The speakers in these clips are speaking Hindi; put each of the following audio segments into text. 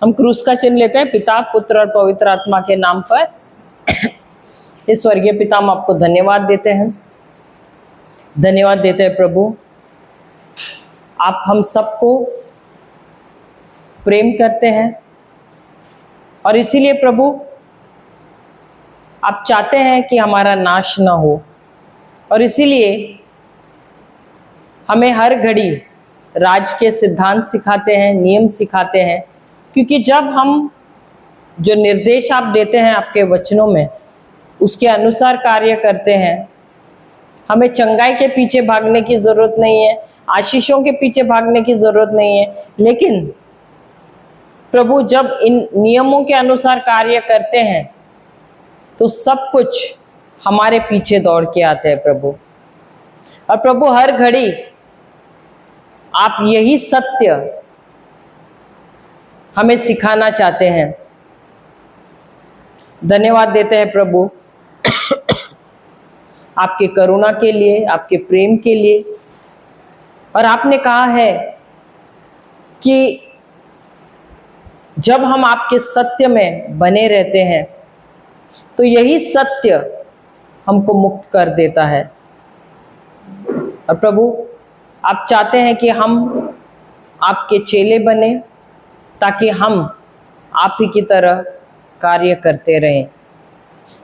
हम क्रूस का चिन्ह लेते हैं। पिता, पुत्र और पवित्र आत्मा के नाम पर। इस स्वर्गीय पिता, हम आपको धन्यवाद देते हैं, धन्यवाद देते हैं प्रभु। आप हम सबको प्रेम करते हैं और इसीलिए प्रभु आप चाहते हैं कि हमारा नाश ना हो, और इसीलिए हमें हर घड़ी राज के सिद्धांत सिखाते हैं, नियम सिखाते हैं, क्योंकि जब हम जो निर्देश आप देते हैं आपके वचनों में उसके अनुसार कार्य करते हैं, हमें चंगाई के पीछे भागने की जरूरत नहीं है, आशीषों के पीछे भागने की जरूरत नहीं है, लेकिन प्रभु जब इन नियमों के अनुसार कार्य करते हैं तो सब कुछ हमारे पीछे दौड़ के आते हैं प्रभु। और प्रभु हर घड़ी आप यही सत्य हमें सिखाना चाहते हैं। धन्यवाद देते हैं प्रभु आपके करुणा के लिए, आपके प्रेम के लिए। और आपने कहा है कि जब हम आपके सत्य में बने रहते हैं तो यही सत्य हमको मुक्त कर देता है। और प्रभु आप चाहते हैं कि हम आपके चेले बने ताकि हम आप ही की तरह कार्य करते रहें,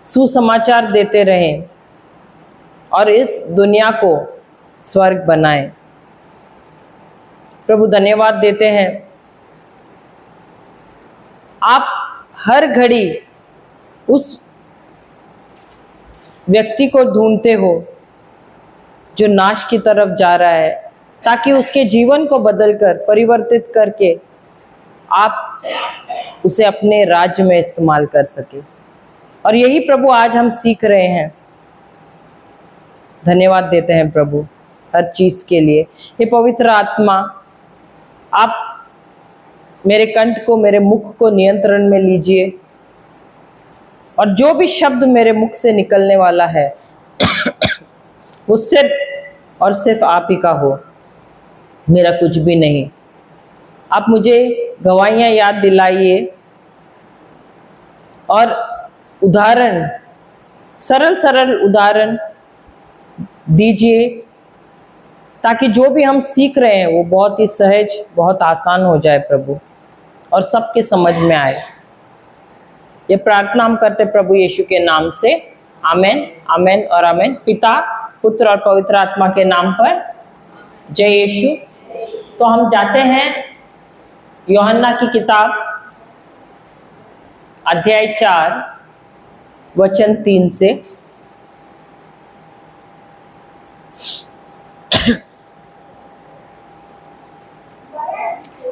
सुसमाचार देते रहें और इस दुनिया को स्वर्ग बनाएं। प्रभु धन्यवाद देते हैं, आप हर घड़ी उस व्यक्ति को ढूंढते हो जो नाश की तरफ जा रहा है, ताकि उसके जीवन को बदलकर, परिवर्तित करके आप उसे अपने राज्य में इस्तेमाल कर सके। और यही प्रभु आज हम सीख रहे हैं। धन्यवाद देते हैं प्रभु हर चीज के लिए। हे पवित्र आत्मा, आप मेरे कंठ को, मेरे मुख को नियंत्रण में लीजिए, और जो भी शब्द मेरे मुख से निकलने वाला है वो सिर्फ और सिर्फ आप ही का हो, मेरा कुछ भी नहीं। आप मुझे गवाहियाँ याद दिलाइए और उदाहरण, सरल सरल उदाहरण दीजिए, ताकि जो भी हम सीख रहे हैं वो बहुत ही सहज, बहुत आसान हो जाए प्रभु, और सबके समझ में आए। ये प्रार्थना हम करते प्रभु यीशु के नाम से। आमेन, आमेन और आमेन। पिता, पुत्र और पवित्र आत्मा के नाम पर। जय यीशु। तो हम जाते हैं यूहन्ना की किताब अध्याय 4 वचन 3 से।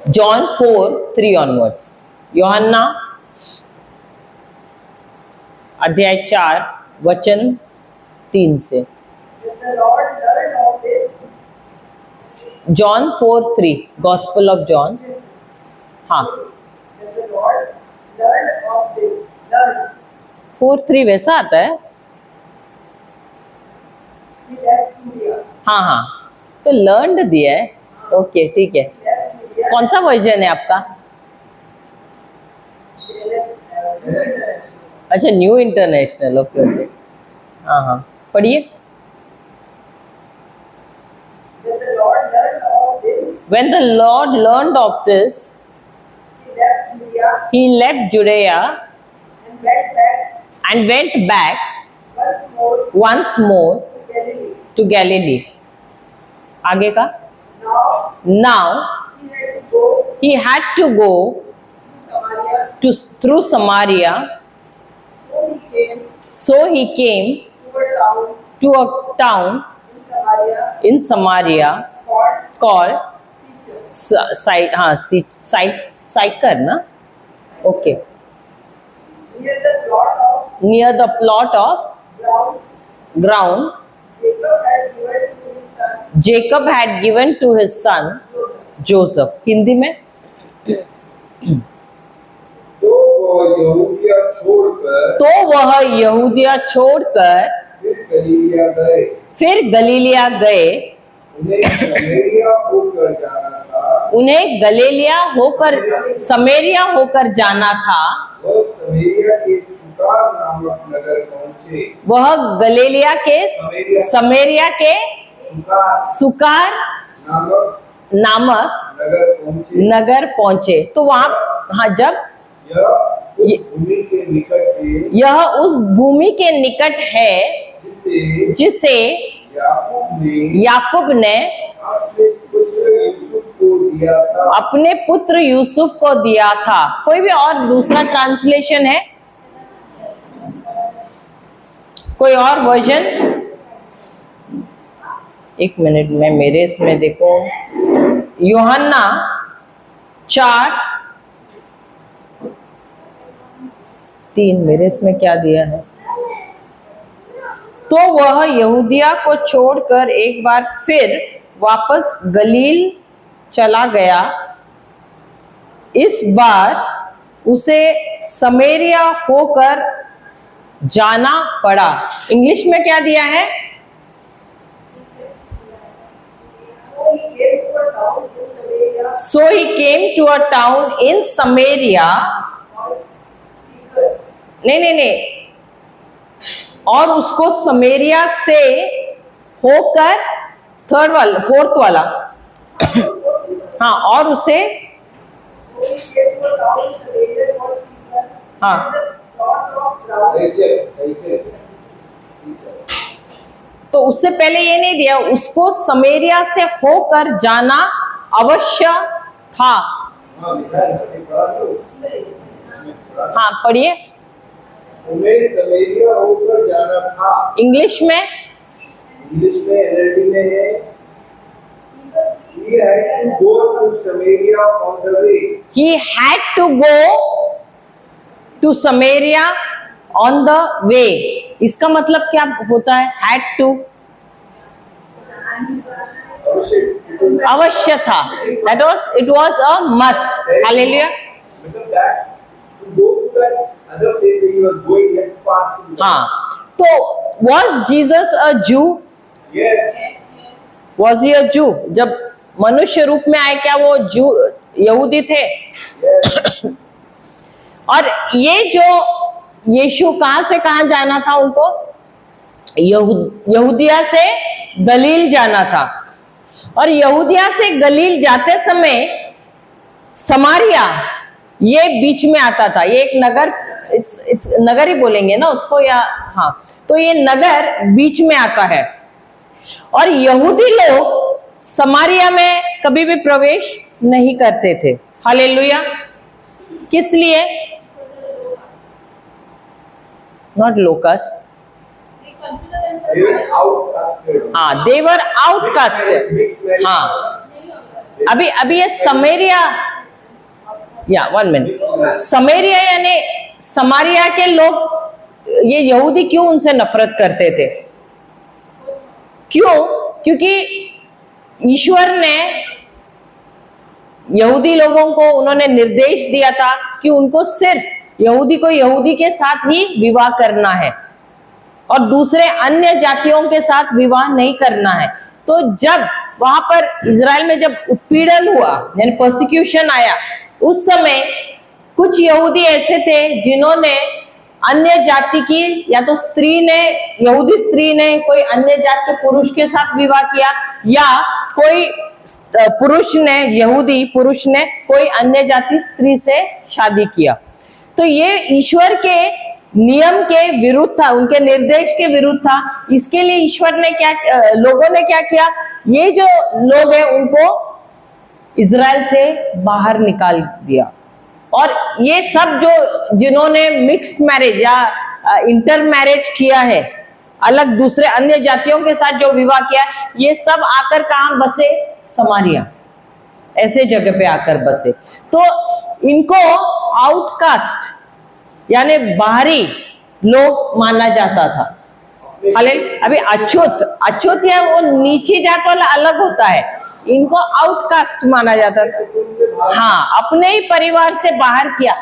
John 4:3 onwards. यूहन्ना अध्याय 4 वचन 3 से। John 4:3, gospel of John. हाँ, 4:3 वैसा आता है। हाँ हाँ, तो लर्नड दिया है। ओके, ठीक है। कौन सा वर्जन है आपका? अच्छा, न्यू इंटरनेशनल। ओके ओके, हाँ हाँ, पढ़िए। When the Lord learned of this, he left Judea and went back once more to Galilee. आगे का? Now he had to go through Samaria, so he came to a town in Samaria called Sychar, ना? Okay. Near the plot of ground Jacob had given to his son Joseph. Hindi में? तो वह यहूदिया छोड़कर फिर गलीलिया गए। उन्हें गलीलिया होकर समरिया होकर जाना था। वह गलीलिया के समरिया के सुकार नामक नगर पहुंचे। तो वहां, हाँ, जब यह उस भूमि के निकट है जिसे याकूब ने अपने पुत्र यूसुफ को दिया था। कोई भी और दूसरा ट्रांसलेशन है? कोई और वर्जन? एक मिनट में मेरे इसमें देखो, यूहन्ना 4:3 मेरे इसमें क्या दिया है? तो वह यहूदिया को छोड़कर एक बार फिर वापस गलील चला गया। इस बार उसे समरिया होकर जाना पड़ा। इंग्लिश में क्या दिया है? So he came to a town in Samaria. नहीं, और उसको समरिया से होकर, फोर्थ वाला हाँ, और उसे, हाँ, तो उससे पहले ये नहीं दिया, उसको समरिया से होकर जाना अवश्य था। हाँ, पढ़िए। उन्हें समरिया होकर जाना था। इंग्लिश में NLT में है, He had to go to Samaria on the way. He had to go to Samaria on the way. इसका मतलब क्या होता है? had to, अवश्य था। It was a must. Hallelujah. हाँ, तो was Jesus a Jew? Yes. Was he a Jew? जब मनुष्य रूप में आए, क्या वो जू यहूदी थे? Yes. और ये जो यीशु कहां से कहां जाना था उनको? यहूदिया से गलील जाना था। और यहूदिया से गलील जाते समय समारिया ये बीच में आता था। ये एक नगर, इट्स नगर ही बोलेंगे ना उसको, या हाँ, तो ये नगर बीच में आता है। और यहूदी लोग समारिया में कभी भी प्रवेश नहीं करते थे। हालेलुया। किस लिए? नॉट लोकस्ट, हाँ, देवर आउटकास्टेड। हाँ, अभी ये समरिया, या 1 मिनट, समरिया यानी समारिया के लोग, ये यहूदी क्यों उनसे नफरत करते थे? क्यों? क्योंकि ईश्वर ने यहूदी लोगों को, उन्होंने निर्देश दिया था कि उनको सिर्फ यहूदी को यहूदी के साथ ही विवाह करना है और दूसरे अन्य जातियों के साथ विवाह नहीं करना है। तो जब वहां पर इजराइल में जब उत्पीड़न हुआ, यानी परसिक्यूशन आया, उस समय कुछ यहूदी ऐसे थे जिन्होंने अन्य जाति की, या तो स्त्री ने, यहूदी स्त्री ने कोई अन्य जाति के पुरुष के साथ विवाह किया, या कोई पुरुष ने, यहूदी पुरुष ने कोई अन्य जाति स्त्री से शादी किया। तो ये ईश्वर के नियम के विरुद्ध था, उनके निर्देश के विरुद्ध था। इसके लिए ईश्वर ने क्या, लोगों ने क्या किया? ये जो लोग हैं उनको इजराइल से बाहर निकाल दिया। और ये सब जो जिन्होंने मिक्स्ड मैरिज या इंटर मैरिज किया है, अलग दूसरे अन्य जातियों के साथ जो विवाह किया, ये सब आकर कहां बसे? समारिया, ऐसे जगह पे आकर बसे। तो इनको आउटकास्ट यानी बाहरी लोग माना जाता था। अभी अछूत या वो नीची जात वाला अलग होता है, इनको आउटकास्ट माना जाता था। हाँ, अपने ही परिवार से बाहर किया।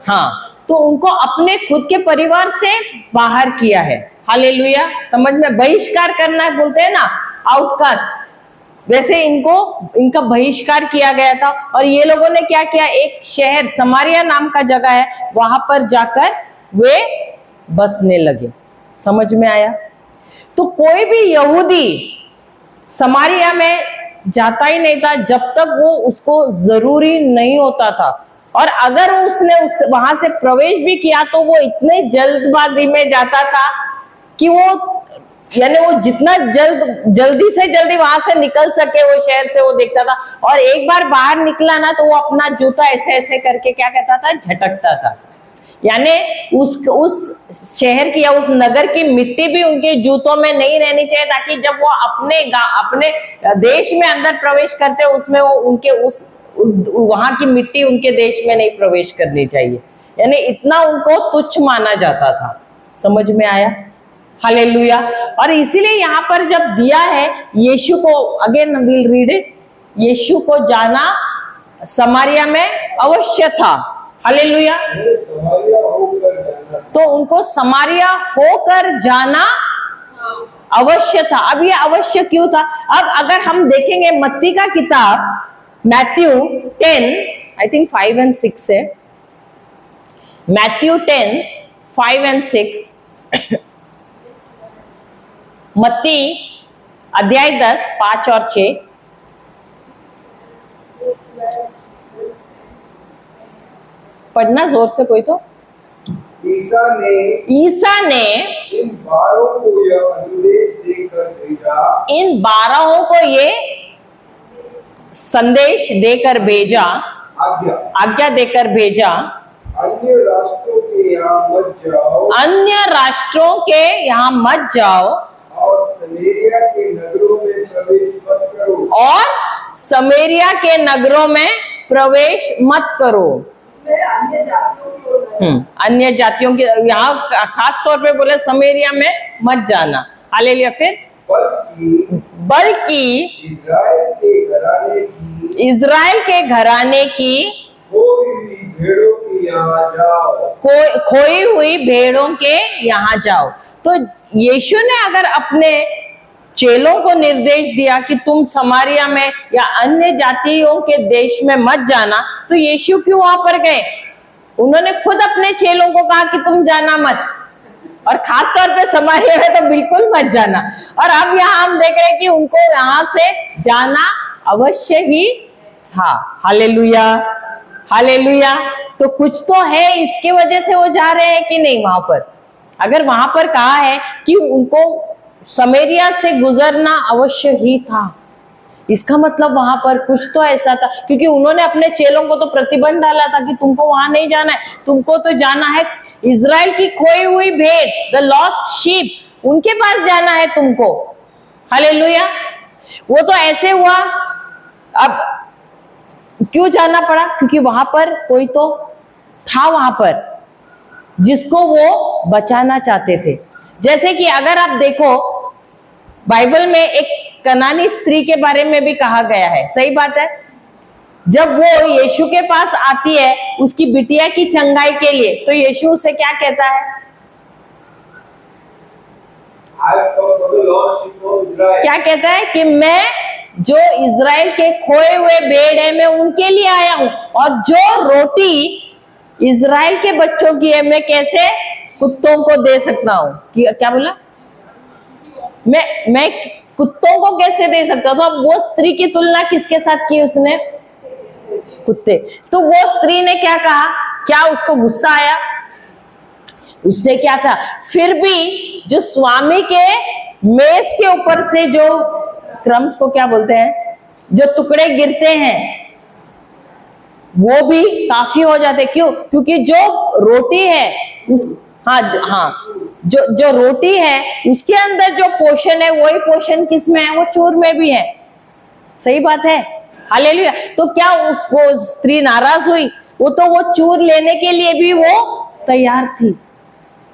हाँ, तो उनको अपने खुद के परिवार से बाहर किया है। हालेलुया। समझ में? बहिष्कार करना बोलते हैं ना, आउटकास्ट। वैसे इनका बहिष्कार किया गया था। और ये लोगों ने क्या किया, एक शहर समारिया नाम का जगह है, वहां पर जाकर वे बसने लगे। समझ में आया? तो कोई भी यहूदी समारिया में जाता ही नहीं था जब तक वो उसको जरूरी नहीं होता था। और अगर उसने वहां से प्रवेश भी किया तो वो इतने जल्दबाजी में जाता था कि वो जितना जल्दी से जल्दी वहां से निकल सके वो शहर से, वो देखता था। और एक बार बाहर निकला ना तो वो अपना जूता ऐसे ऐसे करके क्या कहता था, झटकता था। यानी उस शहर की या उस नगर की मिट्टी भी उनके जूतों में नहीं रहनी चाहिए, ताकि जब वो अपने देश में अंदर प्रवेश करते उसमें वो उनके वहां की मिट्टी उनके देश में नहीं प्रवेश करनी चाहिए। यानी इतना उनको तुच्छ माना जाता था। समझ में आया? हालेलुया। और इसीलिए यहाँ पर जब दिया है यीशु को, अगेन विल रीड इट, यीशु को जाना समारिया में अवश्य था। हालेलुया। तो उनको समारिया होकर जाना अवश्य था। अब ये अवश्य क्यों था? अब अगर हम देखेंगे मत्ती का किताब मैथ्यू 10, आई थिंक 5 और 6 है, मैथ्यू 10, 5 और 6, मत्ती अध्याय 10, 5 और 6। पढ़ना जोर से कोई तो। ईसा ने इन 12 को यह संदेश देकर भेजा, इन 12 को ये संदेश देकर भेजा, आज्ञा देकर भेजा, अन्य राष्ट्रों के यहाँ मत जाओ, अन्य राष्ट्रों के यहाँ मत जाओ, और समारिया के नगरों में प्रवेश मत करो, और समारिया के नगरों में प्रवेश मत करो। अन्य जातियों के यहाँ खास तौर पे बोले समारिया में मत जाना। हालेलुया। फिर बल्कि इज़राइल के घराने की खोई हुई भेड़ों के यहाँ जाओ। तो यीशु ने अगर अपने चेलों को निर्देश दिया कि तुम समारिया में या अन्य जातियों के देश में मत जाना, तो यीशु क्यों वहां पर गए? उन्होंने खुद अपने चेलों को कहा कि तुम जाना मत, और खास तौर पे समारिया में तो बिल्कुल मत जाना। और अब यहाँ हम देख रहे हैं कि उनको यहाँ से जाना अवश्य ही था। Hallelujah, hallelujah. तो कुछ तो है, इसके वजह से वो जा रहे हैं कि नहीं वहां पर। अगर वहां पर कहा है कि उनको समारिया से गुजरना अवश्य ही था, इसका मतलब वहां पर कुछ तो ऐसा था, क्योंकि उन्होंने अपने चेलों को तो प्रतिबंध डाला था कि तुमको वहां नहीं जाना है, तुमको तो जाना है इज़राइल की खोई हुई भेड़, द लॉस्ट शीप, उनके पास जाना है तुमको। हालेलुया। वो तो ऐसे हुआ। अब क्यों जाना पड़ा? क्योंकि वहां पर कोई तो था वहां पर जिसको वो बचाना चाहते थे। जैसे कि अगर आप देखो बाइबल में एक कनानी स्त्री के बारे में भी कहा गया है। सही बात है। जब वो यीशु के पास आती है उसकी बिटिया की चंगाई के लिए, तो यीशु उसे क्या कहता है? क्या कहता है कि मैं जो इज़राइल के खोए हुए भेड़ है मैं उनके लिए आया हूं, और जो रोटी इज़राइल के बच्चों की है मैं कैसे कुत्तों को दे सकता हूं? क्या बोला? मैं कुत्तों को कैसे दे सकता हूं? तो वो स्त्री की तुलना किसके साथ की उसने? कुत्ते। तो वो स्त्री ने क्या कहा? क्या उसको गुस्सा आया? उसने क्या कहा? फिर भी जो स्वामी के मेज के ऊपर से जो क्रम्स को क्या बोलते हैं, जो टुकड़े गिरते हैं, वो भी काफी हो जाते। क्यों? क्योंकि जो रोटी है जो रोटी है उसके अंदर जो पोषण है वही पोषण किस में है? वो चूर में भी है। सही बात है। हालेलुया। तो क्या उसको स्त्री नाराज हुई? वो चूर लेने के लिए भी वो तैयार थी।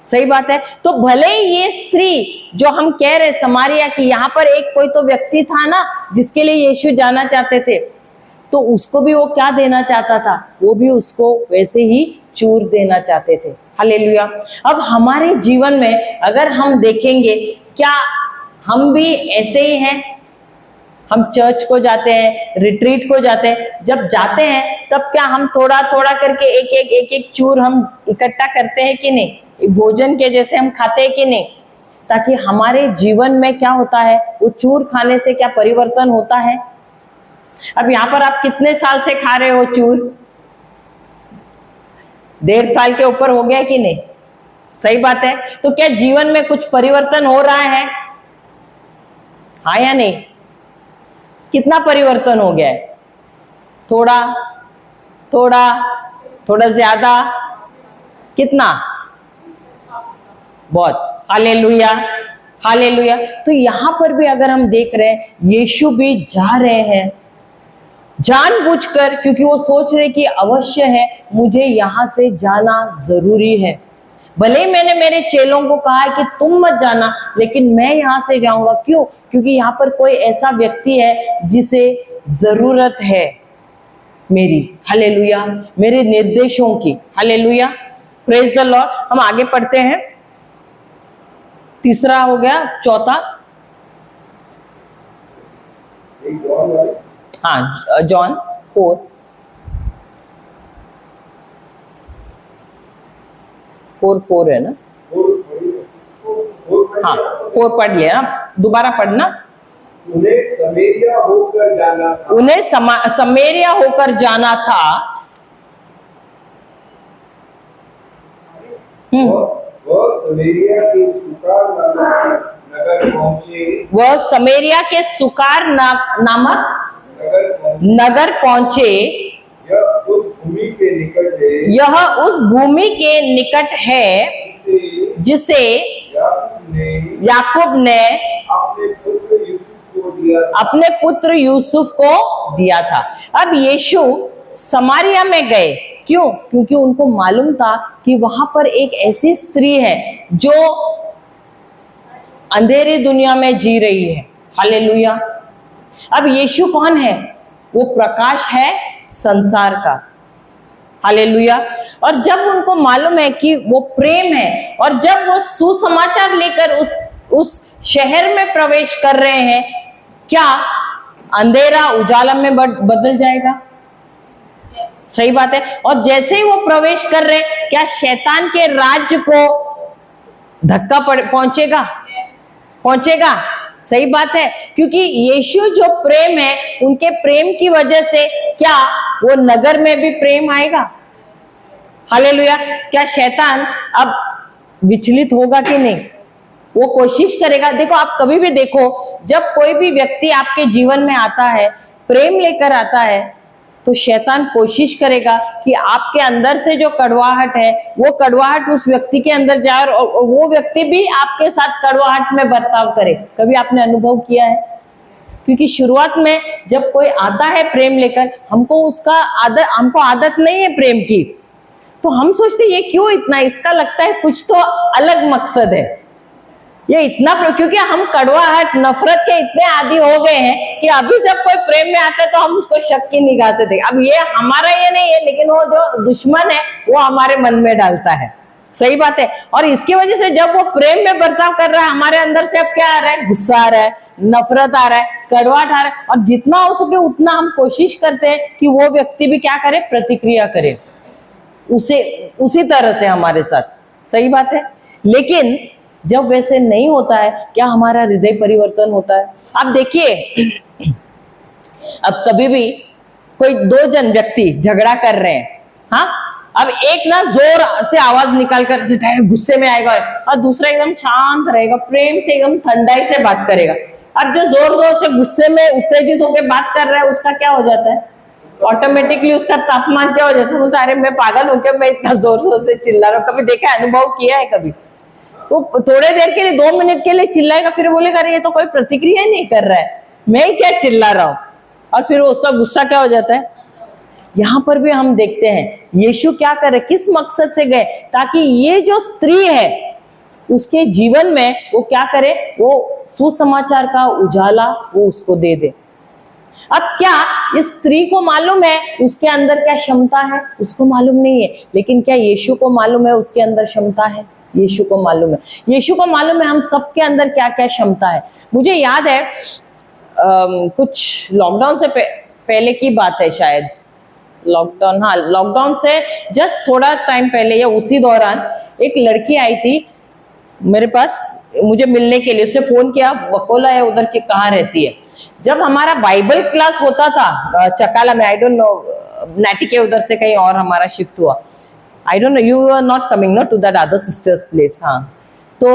सही बात है। तो भले ही ये स्त्री जो हम कह रहे समारिया की, यहाँ पर एक कोई तो व्यक्ति था ना जिसके लिए यीशु जाना चाहते थे, तो उसको भी वो क्या देना चाहता था? वो भी उसको वैसे ही चूर देना चाहते थे। हालेलुया। अब हमारे जीवन में अगर हम देखेंगे, क्या हम भी ऐसे ही हैं? हम चर्च को जाते हैं, रिट्रीट को जाते हैं, जब जाते हैं तब क्या हम थोड़ा थोड़ा करके एक एक चूर हम इकट्ठा करते हैं कि नहीं, भोजन के जैसे हम खाते हैं कि नहीं, ताकि हमारे जीवन में क्या होता है, वो चूर खाने से क्या परिवर्तन होता है। अब यहाँ पर आप कितने साल से खा रहे हो चूर? 1.5 साल के ऊपर हो गया कि नहीं? सही बात है। तो क्या जीवन में कुछ परिवर्तन हो रहा है? हाँ या नहीं? कितना परिवर्तन हो गया है? थोड़ा थोड़ा थोड़ा ज्यादा, कितना? बहुत। Hallelujah hallelujah. तो यहां पर भी अगर हम देख रहे हैं, यीशु भी जा रहे हैं जानबूझकर, क्योंकि वो सोच रहे कि अवश्य है मुझे यहां से जाना जरूरी है। भले ही मैंने मेरे चेलों को कहा है कि तुम मत जाना, लेकिन मैं यहां से जाऊंगा। क्यों? क्योंकि यहां पर कोई ऐसा व्यक्ति है जिसे जरूरत है मेरी, हालेलुया, मेरे निर्देशों की। Hallelujah, praise the Lord. हम आगे पढ़ते हैं। तीसरा हो गया, चौथा। हाँ, जॉन 4:4 है ना? हाँ, 4 पढ़ लिया, दोबारा पढ़ना। उन्हें समरिया होकर जाना था। उन्हें समरिया होकर जाना था। वह समरिया के सुकार नगर पहुंचे। वह समरिया के सुकार नामक नगर पहुंचे। यह उस भूमि के निकट है। यह उस भूमि के निकट है जिसे याकूब ने अपने पुत्र यूसुफ को दिया था। अब यीशु समारिया में गए, क्यों? क्योंकि उनको मालूम था कि वहां पर एक ऐसी स्त्री है जो अंधेरी दुनिया में जी रही है। हालेलुया। अब यीशु कौन है? वो प्रकाश है संसार का। हालेलुया। और जब उनको मालूम है कि वो प्रेम है, और जब वो सुसमाचार लेकर उस शहर में प्रवेश कर रहे हैं, क्या अंधेरा उजाला में बदल जाएगा? सही बात है। और जैसे ही वो प्रवेश कर रहे हैं, क्या शैतान के राज्य को धक्का पहुंचेगा? पहुंचेगा। सही बात है। क्योंकि यीशु जो प्रेम है, उनके प्रेम की वजह से क्या वो नगर में भी प्रेम आएगा? हालेलुया। क्या शैतान अब विचलित होगा कि नहीं? वो कोशिश करेगा। देखो, आप कभी भी देखो, जब कोई भी व्यक्ति आपके जीवन में आता है, प्रेम लेकर आता है, तो शैतान कोशिश करेगा कि आपके अंदर से जो कड़वाहट है, वो कड़वाहट उस व्यक्ति के अंदर जाए और वो व्यक्ति भी आपके साथ कड़वाहट में बर्ताव करे। कभी आपने अनुभव किया है? क्योंकि शुरुआत में जब कोई आता है प्रेम लेकर, हमको आदत नहीं है प्रेम की, तो हम सोचते ये क्यों इतना, इसका लगता है कुछ तो अलग मकसद है, ये इतना, क्योंकि हम कड़वाहट नफरत के इतने आदी हो गए हैं कि अभी जब कोई प्रेम में आता है तो हम उसको शक की निगाह से देखें। अब ये हमारा ये नहीं है, लेकिन वो जो दुश्मन है वो हमारे मन में डालता है। सही बात है। और इसकी वजह से जब वो प्रेम में बर्ताव कर रहा है, हमारे अंदर से अब क्या आ रहा है? गुस्सा आ रहा है, नफरत आ रहा है, कड़वाहट आ रहा है। और जितना हो सके उतना हम कोशिश करते हैं कि वो व्यक्ति भी क्या करे? प्रतिक्रिया करे उसी तरह से हमारे साथ। सही बात है। लेकिन जब वैसे नहीं होता है, क्या हमारा हृदय परिवर्तन होता है? आप देखिए, अब कभी भी कोई 2 जन व्यक्ति झगड़ा कर रहे हैं, हाँ, अब एक ना जोर से आवाज निकालकर गुस्से में आएगा और दूसरा एकदम शांत रहेगा, प्रेम से एकदम ठंडाई से बात करेगा। अब जो जोर जोर से गुस्से में उत्तेजित होकर बात कर रहा है, उसका क्या हो जाता है? ऑटोमेटिकली उसका तापमान क्या हो जाता है? बोलता है, अरे मैं पागल हूं क्या, मैं इतना जोर जोर से चिल्ला रहा हूं? कभी देखा, अनुभव किया है कभी? वो थोड़े देर के लिए, 2 मिनट के लिए चिल्लाएगा, फिर बोलेगा अरे ये तो कोई प्रतिक्रिया ही नहीं कर रहा है, मैं क्या चिल्ला रहा हूं, और फिर उसका गुस्सा क्या हो जाता है। यहां पर भी हम देखते हैं यीशु क्या करे, किस मकसद से गए, ताकि ये जो स्त्री है उसके जीवन में वो क्या करे, वो सुसमाचार का उजाला वो उसको दे दे। अब क्या इस स्त्री को मालूम है उसके अंदर क्या क्षमता है? उसको मालूम नहीं है, लेकिन क्या यीशु को मालूम है उसके अंदर क्षमता है? यीशु को मालूम है। यीशु को मालूम है हम सबके अंदर क्या क्या क्षमता है। मुझे याद है कुछ लॉकडाउन से पहले की बात है शायद, लॉकडाउन, हाँ लॉकडाउन से जस्ट थोड़ा टाइम पहले या उसी दौरान एक लड़की आई थी मेरे पास मुझे मिलने के लिए। उसने फोन किया, बकोला है उधर के, कहाँ रहती है। जब हमारा बाइबल क्लास होता था चकाला में, आई डोंट नो नाटी के उधर से कहीं और हमारा शिफ्ट हुआ, I don't know, you are not coming no to that other sisters place. हाँ, तो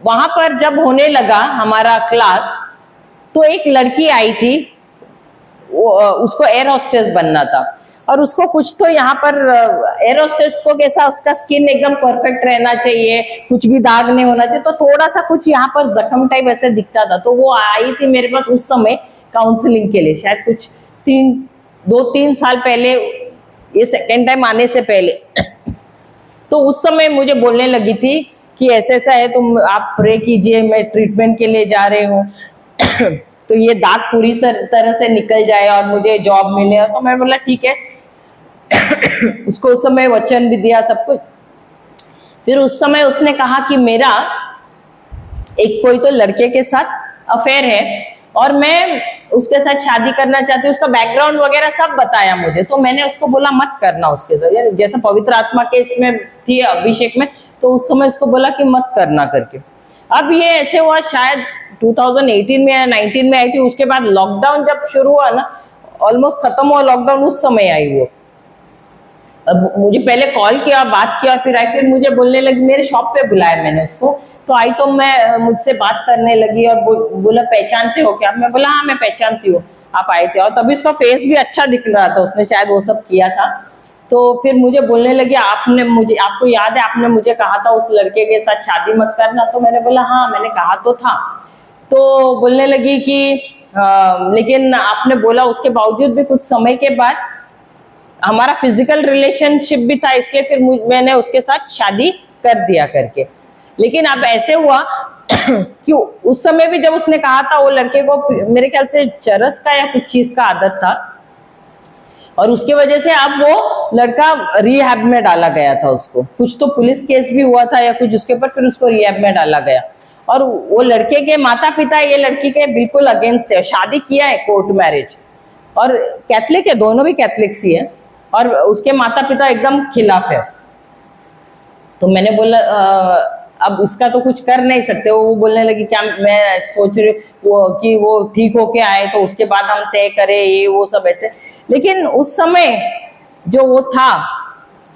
वहां पर जब होने लगा हमारा क्लास, तो एक लड़की आई थी, उसको एयर होस्टेस बनना था, और उसको कुछ तो यहाँ पर एयर होस्टेस को कैसा, उसका स्किन एकदम परफेक्ट रहना चाहिए, कुछ भी दाग नहीं होना चाहिए, तो थोड़ा सा कुछ यहाँ पर जख्म टाइप ऐसे दिखता था। तो वो आई थी मेरे पास उस समय काउंसलिंग के लिए, शायद कुछ 2-3 साल पहले, ये सेकेंड टाइम आने से पहले। तो उस समय मुझे बोलने लगी थी कि ऐसा ऐसा है, तुम आप प्रे कीजिए, मैं ट्रीटमेंट के लिए जा रही हूँ तो ये दाग पूरी तरह से निकल जाए और मुझे जॉब मिले। तो मैं बोला ठीक है उसको उस समय वचन भी दिया, सब कुछ। फिर उस समय उसने कहा कि मेरा एक कोई तो लड़के के साथ अफेयर है और मैं उसके साथ शादी करना चाहती हूँ। उसका बैकग्राउंड वगैरह सब बताया मुझे। तो मैंने उसको बोला मत करना उसके साथ, जैसा पवित्र आत्मा के इसमें थी अभिषेक में, तो उस समय उसको बोला कि मत करना करके। अब ये ऐसे हुआ शायद 2018 में या 19 में आई थी। उसके बाद लॉकडाउन जब शुरू हुआ ना, ऑलमोस्ट खत्म हुआ लॉकडाउन, उस समय आई वो। अब मुझे पहले कॉल किया, बात किया, फिर आई, फिर मुझे बोलने लगी, मेरे शॉप पे बुलाया मैंने उसको, तो आई तो मैं मुझसे बात करने लगी और बोला पहचानते हो क्या? मैं बोला हाँ मैं पहचानती हूँ, आप आए थे। और तभी उसका फेस भी अच्छा दिख रहा था, उसने शायद वो सब किया था। तो फिर मुझे बोलने लगी, आपको याद है आपने मुझे कहा था उस लड़के के साथ शादी मत करना? तो मैंने बोला हाँ मैंने कहा तो था। तो बोलने लगी कि लेकिन आपने बोला, उसके बावजूद भी कुछ समय के बाद हमारा फिजिकल रिलेशनशिप भी था, इसलिए फिर मैंने उसके साथ शादी कर दिया करके। लेकिन अब ऐसे हुआ कि उस समय भी जब उसने कहा था, वो लड़के को मेरे ख्याल से चरस का या कुछ चीज का आदत था, और उसके वजह से अब वो लड़का रिहैब में डाला गया था। उसको कुछ तो पुलिस केस भी हुआ था या कुछ उसके ऊपर, फिर उसको रिहैब में डाला गया। और वो लड़के के माता पिता ये लड़की के बिल्कुल अगेंस्ट थे। शादी किया है कोर्ट मैरिज, और कैथलिक है, दोनों भी कैथलिक्स ही है, और उसके माता पिता एकदम खिलाफ है। तो मैंने बोला अब इसका तो कुछ कर नहीं सकते। वो बोलने लगी क्या, मैं सोच रही कि वो ठीक होके आए तो उसके बाद हम तय करें, ये वो सब ऐसे। लेकिन उस समय जो वो था,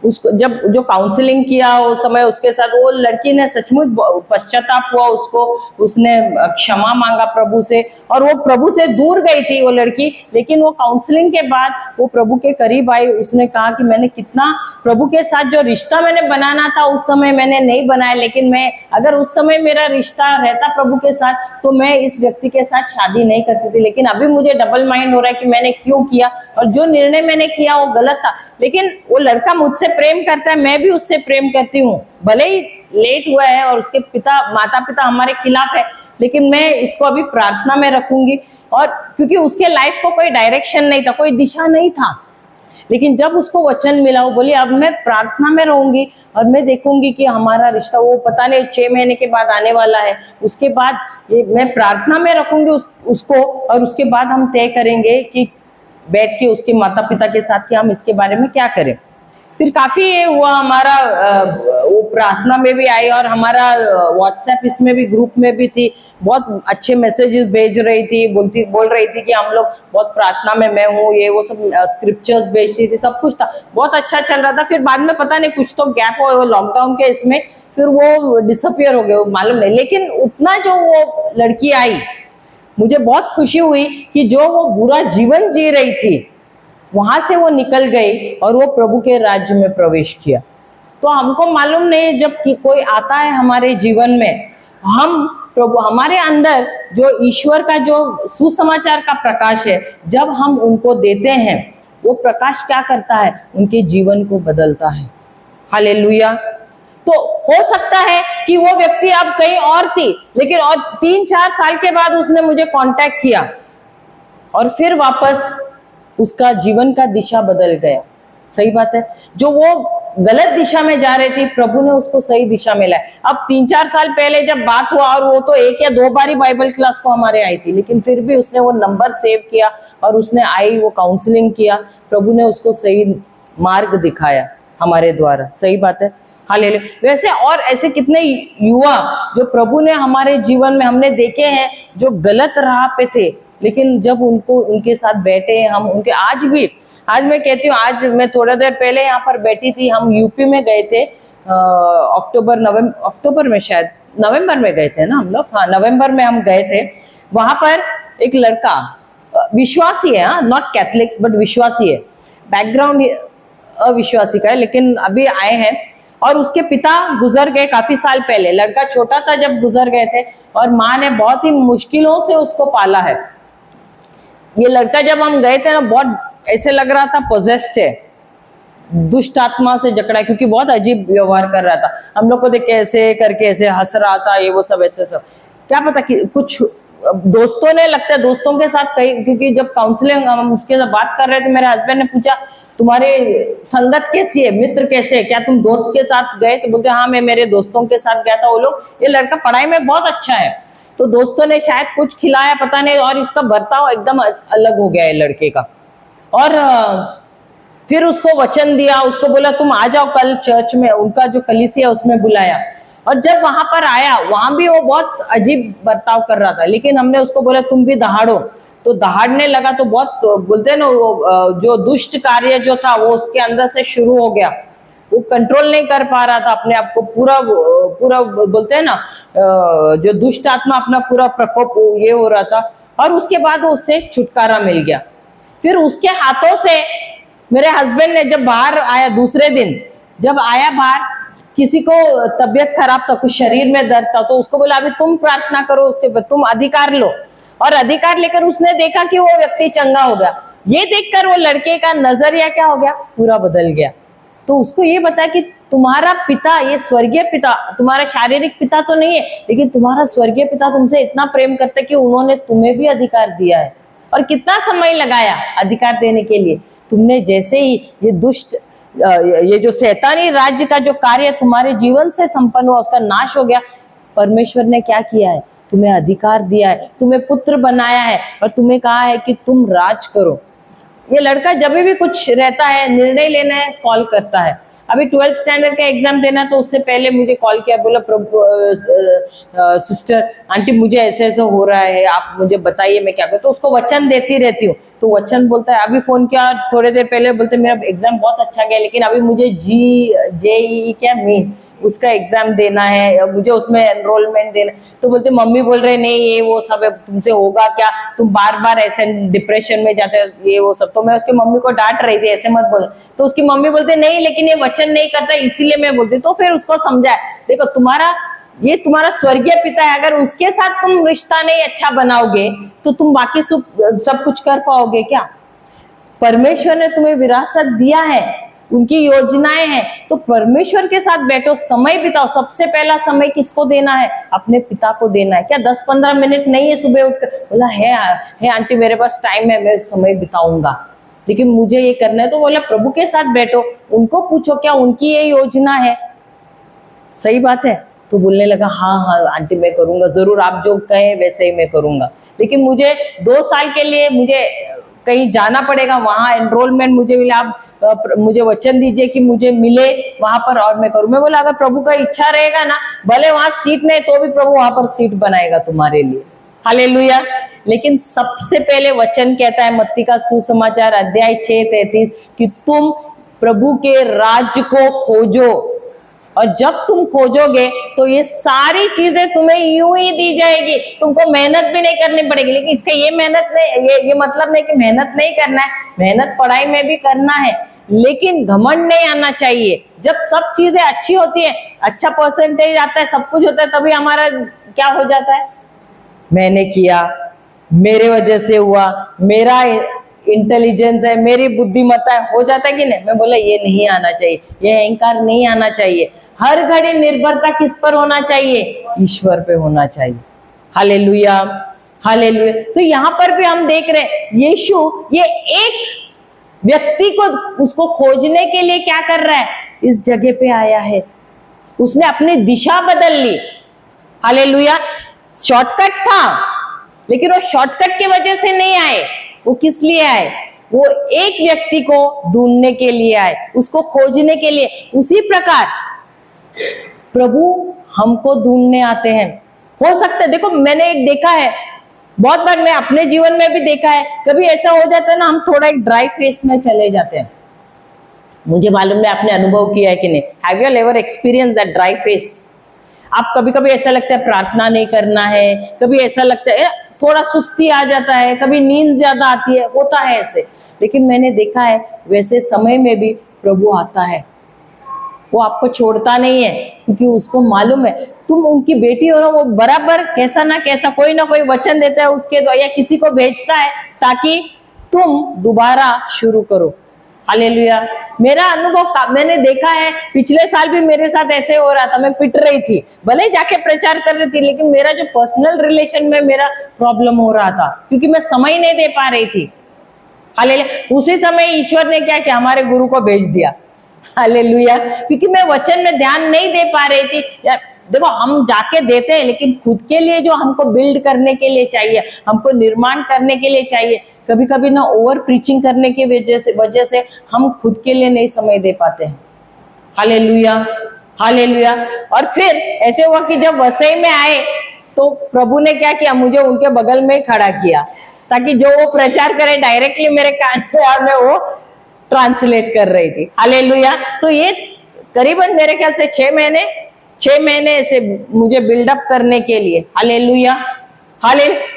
उसको जब जो काउंसलिंग किया उस समय उसके साथ, वो लड़की ने सचमुच पश्चाताप हुआ, उसको उसने क्षमा मांगा प्रभु से, और वो प्रभु से दूर गई थी वो लड़की। लेकिन वो काउंसलिंग के बाद वो प्रभु के करीब आई। उसने कहा कि मैंने कितना प्रभु के साथ जो रिश्ता मैंने बनाना था उस समय मैंने नहीं बनाया, लेकिन मैं अगर उस समय मेरा रिश्ता रहता प्रभु के साथ तो मैं इस व्यक्ति के साथ शादी नहीं करती थी। लेकिन अभी मुझे डबल माइंड हो रहा है कि मैंने क्यों किया, और जो निर्णय मैंने किया वो गलत था। लेकिन वो लड़का मुझसे प्रेम करता है, मैं भी उससे प्रेम करती हूँ, भले ही लेट हुआ है और उसके माता पिता हमारे खिलाफ है, लेकिन मैं इसको अभी प्रार्थना में रखूंगी। और क्योंकि उसके लाइफ को कोई डायरेक्शन नहीं था, कोई दिशा नहीं था, लेकिन जब उसको वचन मिला, वो बोली अब मैं प्रार्थना में रहूंगी और मैं देखूंगी कि हमारा रिश्ता, वो पता नहीं 6 महीने के बाद आने वाला है, उसके बाद मैं प्रार्थना में रखूंगी उसको, और उसके बाद हम तय करेंगे कि बैठ के उसके माता पिता के साथ कि हम इसके बारे में क्या करें। फिर काफी ये हुआ हमारा, वो प्रार्थना में भी आई और हमारा व्हाट्सएप इसमें भी ग्रुप में भी थी, बहुत अच्छे मैसेजेस भेज रही थी, बोल रही थी कि हम लोग बहुत प्रार्थना में, मैं हूँ, ये वो सब स्क्रिप्चर्स भेजती थी, सब कुछ था, बहुत अच्छा चल रहा था। फिर बाद में पता नहीं कुछ तो गैप हो लॉकडाउन के इसमें, फिर वो डिसअपियर हो गए, मालूम नहीं। लेकिन उतना जो वो लड़की आई, मुझे बहुत खुशी हुई कि जो वो बुरा जीवन जी रही थी वहां से वो निकल गई और वो प्रभु के राज्य में प्रवेश किया। तो हमको मालूम नहीं, जब कोई आता है हमारे जीवन में, हम प्रभु, हमारे अंदर जो ईश्वर का जो सुसमाचार का प्रकाश है, जब हम उनको देते हैं, वो प्रकाश क्या करता है, उनके जीवन को बदलता है। हालेलुया। तो हो सकता है कि वो व्यक्ति अब कहीं और थी, लेकिन और 3-4 साल के बाद उसने मुझे कांटेक्ट किया और फिर वापस उसका जीवन का दिशा बदल गया। सही बात है। जो वो गलत दिशा में जा रही थी, प्रभु ने उसको सही दिशा में लाया। अब 3-4 साल पहले जब बात हुआ, और वो तो 1 या 2 बार ही बाइबल क्लास को हमारे आई थी, लेकिन फिर भी उसने वो नंबर सेव किया और उसने आई, वो काउंसलिंग किया, प्रभु ने उसको सही मार्ग दिखाया हमारे द्वारा। सही बात है, हालेलुया। वैसे और ऐसे कितने युवा जो प्रभु ने हमारे जीवन में हमने देखे हैं, जो गलत राह पे थे, लेकिन जब उनके साथ बैठे हम, उनके आज मैं कहती हूँ, आज मैं थोड़ा देर पहले यहाँ पर बैठी थी, हम यूपी में गए थे, अक्टूबर में, शायद नवंबर में गए थे ना हम लोग, हाँ नवंबर में हम गए थे। वहां पर एक लड़का विश्वासी है, हाँ नॉट कैथलिक्स बट विश्वासी है, बैकग्राउंड अविश्वासी का है, लेकिन अभी आए हैं, और उसके पिता गुजर गए काफी साल पहले। लड़का छोटा था जब गुजर गए थे, और माँ ने बहुत ही मुश्किलों से उसको पाला है। ये लड़का जब हम गए थे ना, बहुत ऐसे लग रहा था पोजेस्ड है, दुष्ट आत्मा से जकड़ा, क्योंकि बहुत अजीब व्यवहार कर रहा था। हम लोग को देख के ऐसे करके ऐसे हंस रहा था, ये वो सब ऐसे सब, क्या पता कि कुछ दोस्तों ने, लगता है दोस्तों के साथ कहीं, क्योंकि जब काउंसलिंग हम उसके साथ बात कर रहे थे, मेरे हस्बैंड ने पूछा तुम्हारे संगत कैसी है, मित्र कैसे है, क्या तुम दोस्त के साथ गए? तो बोलते हाँ मैं मेरे दोस्तों के साथ गया था। वो लोग, ये लड़का पढ़ाई में बहुत अच्छा है, तो दोस्तों ने शायद कुछ खिलाया पता नहीं, और इसका बर्ताव एकदम अलग हो गया है लड़के का। और फिर उसको वचन दिया, उसको बोला तुम आ जाओ कल चर्च में, उनका जो कलीसिया उसमें बुलाया। और जब वहां पर आया, वहां भी वो बहुत अजीब बर्ताव कर रहा था, लेकिन हमने उसको बोला तुम भी दहाड़ो, तो दहाड़ने लगा। तो बहुत बोलते हैं ना, वो जो दुष्ट कार्य जो था वो उसके अंदर से शुरू हो गया, वो कंट्रोल नहीं कर पा रहा था अपने आप को, पूरा बोलते हैं ना, जो दुष्ट आत्मा अपना पूरा प्रकोप ये हो रहा था। और उसके बाद उससे छुटकारा मिल गया। फिर उसके हाथों से मेरे हस्बैंड ने, जब बाहर आया दूसरे दिन, जब आया बाहर, किसी को तबीयत खराब था, कुछ शरीर में दर्द था, तो उसको बोला अभी तुम प्रार्थना करो, उसके बाद तुम अधिकार लो। और अधिकार लेकर उसने देखा कि वो व्यक्ति चंगा हो गया। ये देखकर वो लड़के का नजरिया क्या हो गया, पूरा बदल गया। तो उसको ये बता कि तुम्हारा पिता, ये स्वर्गीय पिता, तुम्हारा शारीरिक पिता तो नहीं है, लेकिन तुम्हारा स्वर्गीय पिता तुमसे इतना प्रेम करते कि उन्होंने तुम्हें भी अधिकार दिया है। और कितना समय लगाया अधिकार देने के लिए। तुमने जैसे ही ये दुष्ट, ये जो शैतानी राज्य का जो कार्य तुम्हारे जीवन से संपन्न हुआ, उसका नाश हो गया, परमेश्वर ने क्या किया है, तुम्हें अधिकार दिया है, तुम्हें पुत्र बनाया है, और तुम्हें कहा है कि तुम राज करो। ये लड़का जब भी कुछ रहता है, निर्णय लेना है, कॉल करता है। अभी 12th स्टैंडर्ड का एग्जाम देना, तो उससे पहले मुझे कॉल किया, बोला सिस्टर आंटी मुझे ऐसे ऐसे हो रहा है, आप मुझे बताइए मैं क्या करूं। तो उसको वचन देती रहती हूँ, तो वचन बोलता है। अभी फोन किया थोड़ी देर पहले, बोलते मेरा एग्जाम बहुत अच्छा गया, लेकिन अभी मुझे जेईई क्या मेन उसका एग्जाम देना है, मुझे उसमें एनरोलमेंट देना। तो बोलते मम्मी बोल रहे नहीं ये वो सब है, तुमसे होगा क्या, तुम बार बार ऐसे डिप्रेशन में जाते हो, ये वो सब। तो मैं उसकी मम्मी को डांट रही थी, ऐसे मत बोलो। तो उसकी मम्मी बोलते नहीं, लेकिन ये वचन नहीं करता, इसीलिए मैं बोलती। तो फिर उसको समझाया, देखो तुम्हारा स्वर्गीय पिता है, अगर उसके साथ तुम रिश्ता नहीं अच्छा बनाओगे तो तुम बाकी सब कुछ कर पाओगे क्या? परमेश्वर ने तुम्हें विरासत दिया है, उनकी योजनाएं हैं, तो परमेश्वर के साथ बैठो, समय बिताओ। सबसे पहला समय किसको देना है? अपने पिता को देना है। क्या 10-15 मिनट नहीं है सुबह उठकर? बोला है आंटी मेरे पास टाइम है, मैं समय बिताऊंगा, लेकिन मुझे ये करना है। तो बोला प्रभु के साथ बैठो, उनको पूछो क्या उनकी ये योजना है। सही बात है। तो बोलने लगा हाँ आंटी मैं करूंगा, जरूर आप जो कहें वैसे ही मैं करूंगा, लेकिन मुझे 2 साल के लिए मुझे कहीं जाना पड़ेगा, वहां एनरोलमेंट मुझे मिले, आप मुझे वचन दीजिए कि मुझे मिले वहां पर और मैं करूं। मैं बोला अगर प्रभु का इच्छा रहेगा ना, भले वहां सीट नहीं तो भी प्रभु वहां पर सीट बनाएगा तुम्हारे लिए। हालेलुया। लेकिन सबसे पहले वचन कहता है मत्ती का सुसमाचार अध्याय 6:33 कि तुम प्रभु के राज्य को खोजो, और जब तुम खोजोगे तो ये सारी चीजें तुम्हें यूं ही दी जाएगी, तुमको मेहनत भी नहीं करनी पड़ेगी। लेकिन इसका ये मेहनत नहीं, ये मतलब नहीं कि मेहनत नहीं करना है, मेहनत पढ़ाई में भी करना है, लेकिन घमंड नहीं आना चाहिए। जब सब चीजें अच्छी होती है, अच्छा परसेंटेज आता है, सब कुछ होता है, तभी हमारा क्या हो जाता है, मैंने किया, मेरे वजह से हुआ, मेरा इंटेलिजेंस है, मेरी बुद्धिमत्ता है, हो जाता है कि नहीं। मैं बोला ये नहीं आना चाहिए, ये अहंकार नहीं आना चाहिए। हर घड़ी निर्भरता किस पर होना चाहिए? ईश्वर पे होना चाहिए। Hallelujah, hallelujah. तो यहाँ पर भी हम देख रहे हैं यीशु ये एक व्यक्ति को उसको खोजने के लिए क्या कर रहा है, इस जगह पे आया है। उसने अपनी दिशा बदल ली। हालेलुया। शॉर्टकट था, लेकिन वो शॉर्टकट की वजह से नहीं आए। वो किस लिए आए? वो एक व्यक्ति को ढूंढने के लिए आए, उसको खोजने के लिए। उसी प्रकार प्रभु हमको ढूंढने आते हैं। हो सकता है, देखो मैंने एक देखा है, बहुत बार मैं अपने जीवन में भी देखा है, कभी ऐसा हो जाता है ना, हम थोड़ा एक ड्राई फेस में चले जाते हैं। मुझे मालूम नहीं आपने अनुभव किया है कि नहीं। Have you ever experience that dry face? आप कभी कभी ऐसा लगता है प्रार्थना नहीं करना है, कभी ऐसा लगता है थोड़ा सुस्ती आ जाता है, कभी नींद ज्यादा आती है, होता है ऐसे। लेकिन मैंने देखा है वैसे समय में भी प्रभु आता है। वो आपको छोड़ता नहीं है, क्योंकि उसको मालूम है तुम उनकी बेटी हो ना। वो बराबर कैसा ना कैसा कोई ना कोई वचन देता है उसके द्वारा, या किसी को भेजता है ताकि तुम दोबारा शुरू करो। हालेलुया। मेरा अनुभव मैंने देखा है, पिछले साल भी मेरे साथ ऐसे हो रहा था। मैं पिट रही थी, भले ही जाके प्रचार कर रही थी, लेकिन मेरा जो पर्सनल रिलेशन में मेरा प्रॉब्लम हो रहा था, क्योंकि मैं समय नहीं दे पा रही थी। हालेलुया। उसी समय ईश्वर ने क्या किया? हमारे गुरु को भेज दिया। हालेलुया। क्योंकि मैं वचन में ध्यान नहीं दे पा रही थी। देखो हम जाके देते हैं, लेकिन खुद के लिए जो हमको बिल्ड करने के लिए चाहिए, हमको निर्माण करने के लिए चाहिए, कभी कभी ना ओवर प्रीचिंग करने की वजह से हम खुद के लिए नहीं समय दे पाते हैं। हालेलुया। हालेलुया। और फिर ऐसे हुआ कि जब वसई में आए तो प्रभु ने क्या किया? मुझे उनके बगल में खड़ा किया, ताकि जो वो प्रचार करे डायरेक्टली मेरे कान में, और मैं वो ट्रांसलेट कर रही थी। हालेलुया। तो ये करीबन मेरे ख्याल से 6 महीने ऐसे मुझे बिल्डअप करने के लिए। हालेलुया।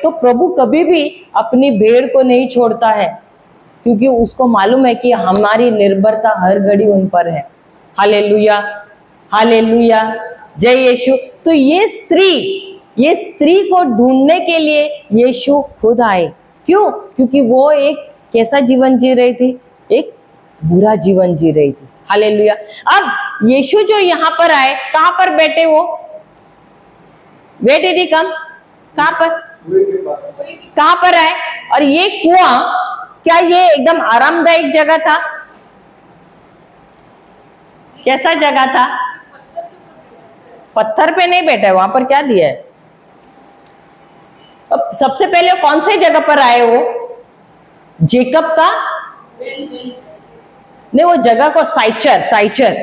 तो प्रभु कभी भी अपनी भेड़ को नहीं छोड़ता है, क्योंकि उसको मालूम है कि हमारी निर्भरता हर घड़ी उन पर है। हालेलुया। हालेलुया। जय यीशु। तो ये स्त्री को ढूंढने के लिए यीशु खुद आए। क्यों? क्योंकि वो एक कैसा जीवन जी रही थी? एक बुरा जीवन जी रही थी। हालेलुया। अब यीशु जो यहाँ पर आए, कहां पर बैठे वो? वेयर डिड ही कम? कहां पर? कहां पर आए? और ये कुआं, क्या ये एकदम आरामदायक जगह था? कैसा जगह था? पत्थर पे नहीं बैठे, वहां पर क्या दिया है? अब सबसे पहले कौन से जगह पर आए वो? जेकब का नहीं, वो जगह को साइचर।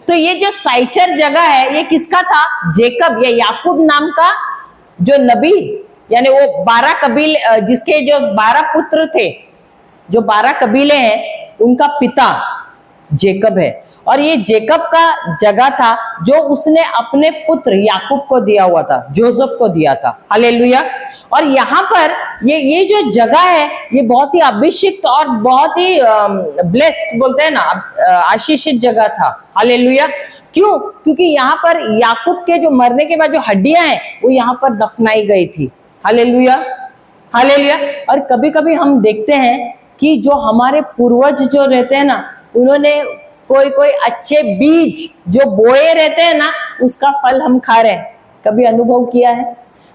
तो ये जो साइचर जगह है, ये किसका था? जेकब या याकूब नाम का जो नबी, यानी वो 12 कबीले, जिसके जो 12 पुत्र थे, जो 12 कबीले हैं, उनका पिता जेकब है। और ये जेकब का जगह था जो उसने अपने पुत्र याकूब को दिया हुआ था, जोसेफ को दिया था। हालेलुया। और यहाँ पर ये जो जगह है, ये बहुत ही अभिषिक्त और बहुत ही ब्लेस्ड बोलते हैं ना, आशीषित जगह था। हालेलुया। क्यों? क्योंकि यहाँ पर याकूब के जो मरने के बाद जो हड्डियां हैं, वो यहाँ पर दफनाई गई थी। हालेलुया। हालेलुया। और कभी कभी हम देखते हैं कि जो हमारे पूर्वज जो रहते हैं ना, उन्होंने कोई अच्छे बीज जो बोए रहते हैं ना, उसका फल हम खा रहे हैं। कभी अनुभव किया है?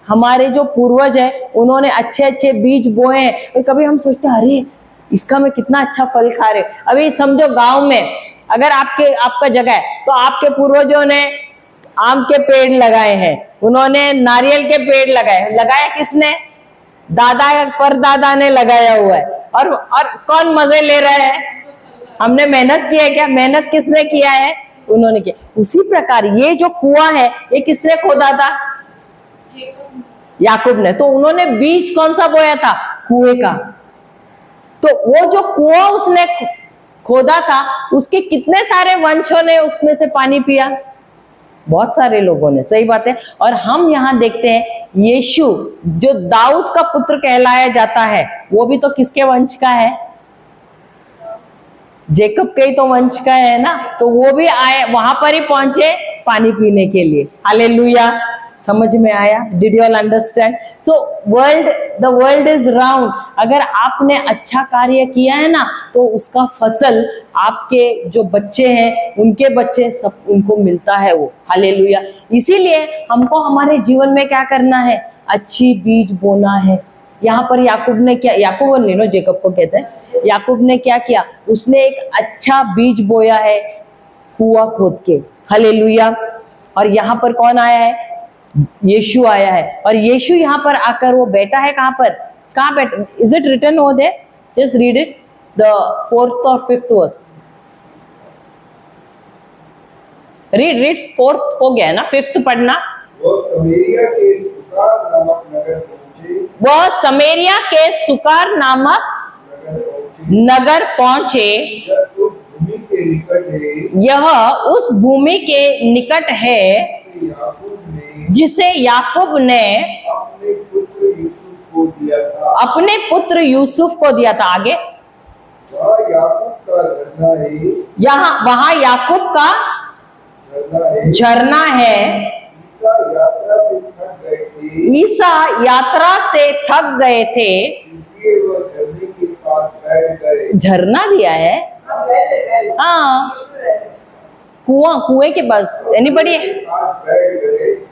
हमारे जो पूर्वज है, उन्होंने अच्छे अच्छे बीज बोए हैं, और कभी हम सोचते हैं अरे इसका मैं कितना अच्छा फल खा रहे। अभी समझो गांव में अगर आपका जगह है, तो आपके पूर्वजों ने आम के पेड़ लगाए हैं, उन्होंने नारियल के पेड़ लगाया किसने? दादा परदादा ने लगाया हुआ है। और कौन मजे ले रहा है? हमने मेहनत की है क्या? मेहनत किसने किया है? उन्होंने किया। उसी प्रकार ये जो कुआं है, ये किसने खोदा था? याकूब ने। तो उन्होंने बीज कौन सा बोया था? कुएं का। तो वो जो कुआं उसने खोदा था, उसके कितने सारे वंशों ने उसमें से पानी पिया? बहुत सारे लोगों ने। सही बात है। और हम यहाँ देखते हैं यीशु जो दाऊद का पुत्र कहलाया जाता है, वो भी तो किसके वंश का है? जेकब के ही तो वंश का है ना। तो वो भी आए, वहां पर ही पहुंचे पानी पीने के लिए। हालेलुया। समझ में आया? Did you all understand? So the world is round. अगर आपने अच्छा कार्य किया है ना, तो उसका फसल आपके जो बच्चे हैं, उनके बच्चे, सब उनको मिलता है वो। हालेलुया। इसीलिए हमको हमारे जीवन में क्या करना है? अच्छी बीज बोना है। यहाँ पर याकूब ने क्या, याकूब और नीनो जेकब को कहते हैं, याकूब ने क्या किया? उसने एक अच्छा बीज बोया है। कुआं खोद के। हालेलुया। और यहाँ पर कौन आया है? यीशु आया है। और यीशु यहाँ पर आकर वो बैठा है कहाँ पर? कहाँ बैठा? Is it written over there? Just read it, the 4th और 5th वर्स। रीड 4th हो गया है ना, 5th पढ़ना। वो समरिया के सुकार नामक नगर पहुंचे। वह समरिया के सुकार नामक नगर पहुंचे। यह उस भूमि के निकट है जिसे याकूब ने अपने पुत्र यूसुफ को दिया था। आगे वहां याकूब का झरना है। ईसा यात्रा से थक गए थे, इसलिए वह झरने के पास बैठ गए। झरना दिया है, हाँ, कुएं के पास। एनीबडी?